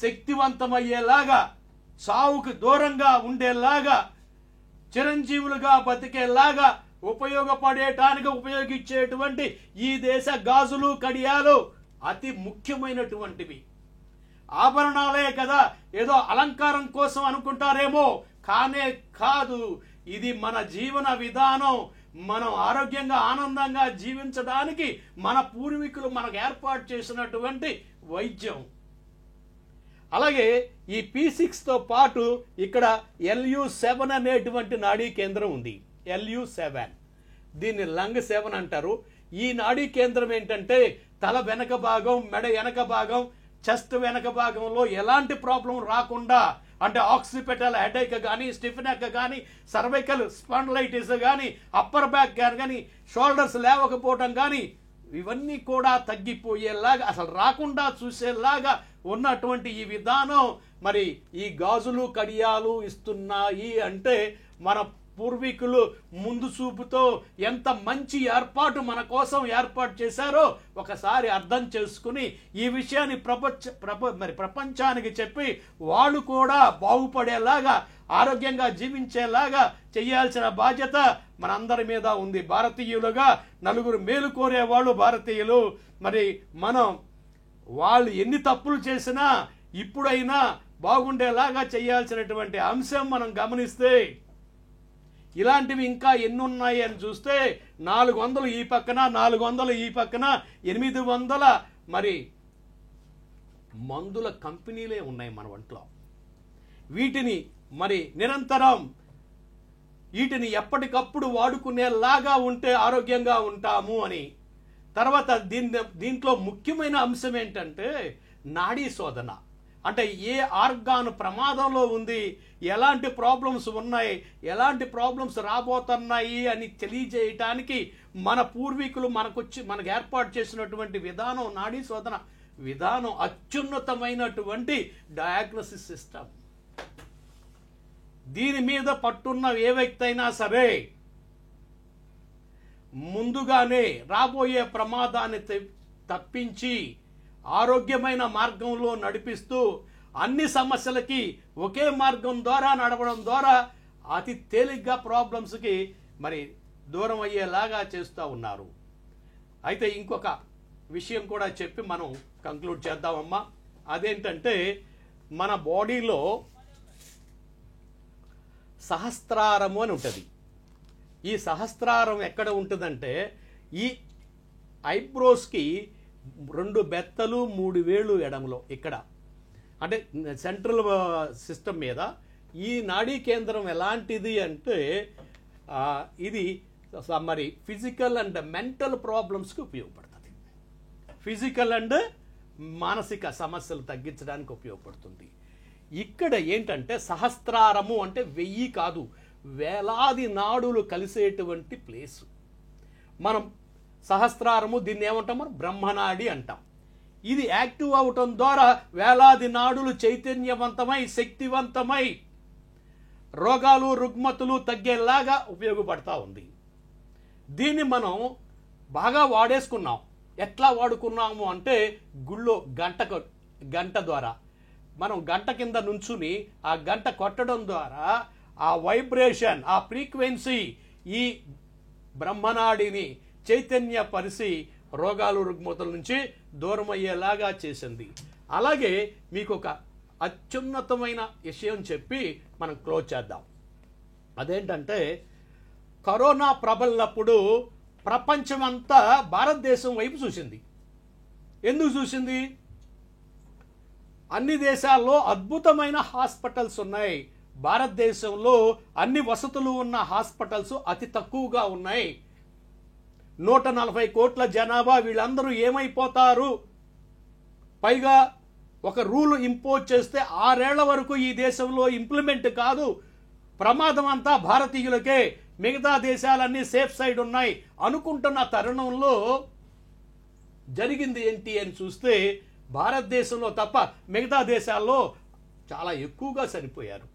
శక్తివంతమయ్యేలాగా, సావుకు దూరంగా ఉండేలాగా, చిరంజీవులుగా బతికేలాగా ఉపయోగించేటువంటి ఈ దేశ గాజులు కడియాలు అతి ముఖ్యమైనటువంటివి. ఆభరణాలే కదా, ఏదో అలంకారం కోసం అనుకుంటారేమో, కానే కాదు. ఇది మన జీవన విధానం. మనం ఆరోగ్యంగా ఆనందంగా జీవించడానికి మన పూర్వీకులు మనకు ఏర్పాటు చేసినటువంటి వైద్యం. అలాగే ఈ P6తో పాటు ఇక్కడ LU7 అనేటువంటి నాడీ కేంద్రం ఉంది. LU7 దీన్ని లంగ్ 7 అంటారు. ఈ నాడీ కేంద్రం ఏంటంటే తల వెనక భాగం, మెడ వెనక భాగం, చెస్ట్ వెనక భాగంలో ఎలాంటి ప్రాబ్లం రాకుండా, అంటే ఆక్సిపిటల్ హెడేక్ కానీ, స్టిఫ్ నెక్ కానీ, సర్వైకల్ స్పాండిలైటిస్ కానీ, అప్పర్ బ్యాక్ కానీ, షోల్డర్స్ లేవకపోవటం కానీ, ఇవన్నీ కూడా తగ్గిపోయేలాగా, అసలు రాకుండా చూసేలాగా ఉన్నటువంటి ఈ విధానం మరి ఈ గాజులు కడియాలు ఇస్తున్నాయి. అంటే మన పూర్వీకులు ముందు చూపుతో ఎంత మంచి ఏర్పాటు మన కోసం ఏర్పాటు చేశారో ఒకసారి అర్థం చేసుకుని ఈ విషయాన్ని ప్రపంచానికి చెప్పి వాళ్ళు కూడా బాగుపడేలాగా, ఆరోగ్యంగా జీవించేలాగా చేయాల్సిన బాధ్యత మనందరి మీద ఉంది. భారతీయులుగా నలుగురు మేలు కోరేవాళ్ళు భారతీయులు. మరి మనం వాళ్ళు ఎన్ని తప్పులు చేసినా ఇప్పుడైనా బాగుండేలాగా చేయాల్సినటువంటి అంశం మనం గమనిస్తే, ఇలాంటివి ఇంకా ఎన్ని ఉన్నాయి అని చూస్తే 400 ఈ పక్కన, 400 ఈ పక్కన, 800 మరి మందుల కంపెనీలే ఉన్నాయి మన ఒంట్లో. వీటిని మరి నిరంతరం వీటిని ఎప్పటికప్పుడు వాడుకునేలాగా ఉంటే ఆరోగ్యంగా ఉంటాము అని. తర్వాత దీంట్లో ముఖ్యమైన అంశం ఏంటంటే నాడీ శోధన. అంటే ఏ ఆర్గాన్ ప్రమాదంలో ఉంది, ఎలాంటి ప్రాబ్లమ్స్ ఉన్నాయి, ఎలాంటి ప్రాబ్లమ్స్ రాబోతున్నాయి అని తెలియజేయటానికి మన పూర్వీకులు మనకు ఏర్పాటు చేసినటువంటి విధానం, నాడీ శోధన విధానం అత్యున్నతమైనటువంటి డయాగ్నోసిస్ సిస్టమ్. దీని మీద పట్టున్న ఏ వ్యక్తి అయినా సరే ముందుగానే రాబోయే ప్రమాదాన్ని తప్పించి ఆరోగ్యమైన మార్గంలో నడిపిస్తూ అన్ని సమస్యలకి ఒకే మార్గం ద్వారా నడవడం ద్వారా అతి తేలిగ్గా ప్రాబ్లమ్స్కి మరి దూరం అయ్యేలాగా చేస్తూ ఉన్నారు. అయితే ఇంకొక విషయం కూడా చెప్పి మనం కంక్లూడ్ చేద్దామమ్మా. అదేంటంటే మన బాడీలో సహస్రారము అని ఉంటుంది. ఈ సహస్రారం ఎక్కడ ఉంటుందంటే ఈ ఐబ్రోస్కి 2 బెత్తలు 3 వేళ్ళు ఎడంలో ఇక్కడ, అంటే సెంట్రల్ సిస్టమ్ మీద ఈ నాడీ కేంద్రం ఎలాంటిది అంటే ఇది మరి ఫిజికల్ అండ్ మెంటల్ ప్రాబ్లమ్స్కి ఉపయోగపడుతుంది. ఫిజికల్ అండ్ మానసిక సమస్యలు తగ్గించడానికి ఉపయోగపడుతుంది. ఇక్కడ ఏంటంటే సహస్రారము అంటే 1000 కాదు, వేలాది నాడులు కలిసేటువంటి ప్లేసు. మనం సహస్రారము దీన్ని ఏమంటాం, మనం బ్రహ్మనాడి అంటాం. ఇది యాక్టివ్ అవటం ద్వారా వేలాది నాడులు చైతన్యవంతమై శక్తివంతమై రోగాలు రుగ్మతులు తగ్గేలాగా ఉపయోగపడతా ఉంది. దీన్ని మనం బాగా వాడేసుకున్నాం. ఎట్లా వాడుకున్నాము అంటే గుళ్ళో గంట ద్వారా మనం గంట కింద నుంచుని ఆ గంట కొట్టడం ద్వారా ఆ వైబ్రేషన్, ఆ ఫ్రీక్వెన్సీ ఈ బ్రహ్మనాడిని చైతన్యపరిచి రోగాలు రుగ్మతుల నుంచి దూరం అయ్యేలాగా చేసింది. అలాగే మీకు ఒక అత్యున్నతమైన విషయం చెప్పి మనం క్లోజ్ చేద్దాం. అదేంటంటే కరోనా ప్రబలినప్పుడు ప్రపంచమంతా భారతదేశం వైపు చూసింది. ఎందుకు చూసింది? అన్ని దేశాల్లో అద్భుతమైన హాస్పిటల్స్ ఉన్నాయి. భారతదేశంలో అన్ని వసతులు ఉన్న హాస్పిటల్స్ అతి తక్కువగా ఉన్నాయి. 140 కోట్ల జనాభా, వీళ్ళందరూ ఏమైపోతారు? పైగా ఒక రూల్ ఇంపోజ్ చేస్తే 6 ఏళ్ల వరకు ఈ దేశంలో ఇంప్లిమెంట్ కాదు. ప్రమాదం అంతా భారతీయులకే, మిగతా దేశాలన్నీ సేఫ్ సైడ్ ఉన్నాయి అనుకుంటున్న తరుణంలో జరిగింది ఏంటి అని చూస్తే భారతదేశంలో తప్ప మిగతా దేశాల్లో చాలా ఎక్కువగా చనిపోయారు.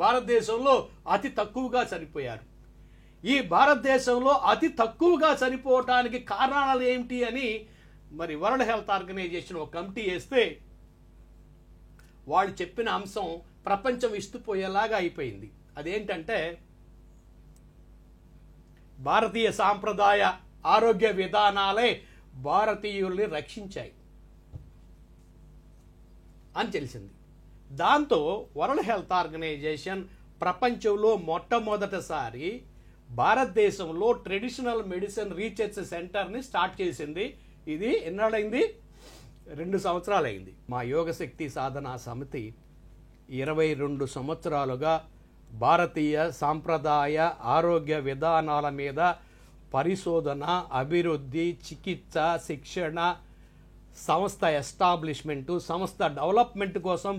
భారతదేశంలో అతి తక్కువగా చనిపోయారు. ఈ భారతదేశంలో అతి తక్కువగా చనిపోవటానికి కారణాలు ఏమిటి అని మరి వరల్డ్ హెల్త్ ఆర్గనైజేషన్ ఒక కమిటీ వేస్తే వాళ్ళు చెప్పిన అంశం ప్రపంచం ఇస్తుపోయేలాగా అయిపోయింది. అదేంటంటే భారతీయ సాంప్రదాయ ఆరోగ్య విధానాలే భారతీయుల్ని రక్షించాయి అని తెలిసింది. దాంతో వరల్డ్ హెల్త్ ఆర్గనైజేషన్ ప్రపంచంలో మొట్టమొదటిసారి భారతదేశంలో ట్రెడిషనల్ మెడిసిన్ రీసెర్చ్ సెంటర్ని స్టార్ట్ చేసింది. ఇది ఎన్నాడైంది? 2 సంవత్సరాలైంది. మా యోగశక్తి సాధనా సమితి 22 సంవత్సరాలుగా భారతీయ సాంప్రదాయ ఆరోగ్య విధానాల మీద పరిశోధన, అభివృద్ధి, చికిత్స, శిక్షణ, సంస్థ ఎస్టాబ్లిష్మెంటు, సంస్థ డెవలప్మెంట్ కోసం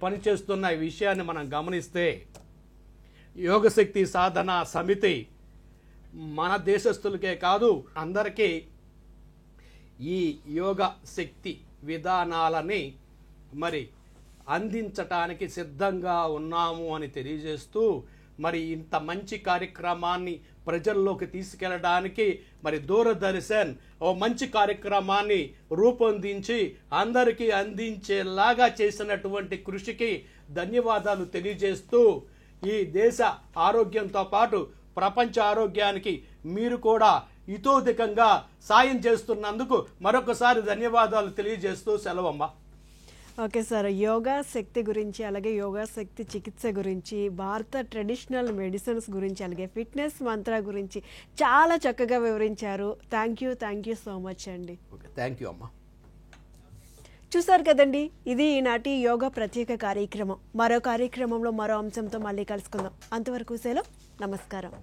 పనిచేస్తున్న ఈ విషయాన్ని మనం గమనిస్తే యోగశక్తి సాధన సమితి మన దేశస్తులకే కాదు అందరికీ ఈ యోగ శక్తి విధానాలని మరి అందించటానికి సిద్ధంగా ఉన్నాము అని తెలియజేస్తూ మరి ఇంత మంచి కార్యక్రమాన్ని ప్రజల్లోకి తీసుకెళ్ళడానికి మరి దూరదర్శన్ ఓ మంచి కార్యక్రమాన్ని రూపొందించి అందరికీ అందించేలాగా చేసినటువంటి కృషికి ధన్యవాదాలు తెలియజేస్తూ ఈ దేశ ఆరోగ్యంతో పాటు ప్రపంచ ఆరోగ్యానికి మీరు కూడా ఇతోధికంగా సాయం చేస్తున్నందుకు మరొకసారి ధన్యవాదాలు తెలియజేస్తూ సెలవమ్మ. ఓకే సార్, యోగా శక్తి గురించి, అలాగే యోగా శక్తి చికిత్స గురించి, భారత ట్రెడిషనల్ మెడిసిన్స్ గురించి, అలాగే ఫిట్నెస్ మంత్ర గురించి చాలా చక్కగా వివరించారు. థ్యాంక్ యూ సో మచ్ అండి. థ్యాంక్ యూ అమ్మా. చూసారు కదండి, ఇది ఈనాటి యోగా ప్రత్యేక కార్యక్రమం. మరో కార్యక్రమంలో మరో అంశంతో మళ్ళీ కలుసుకుందాం. అంతవరకు సెలవు, నమస్కారం.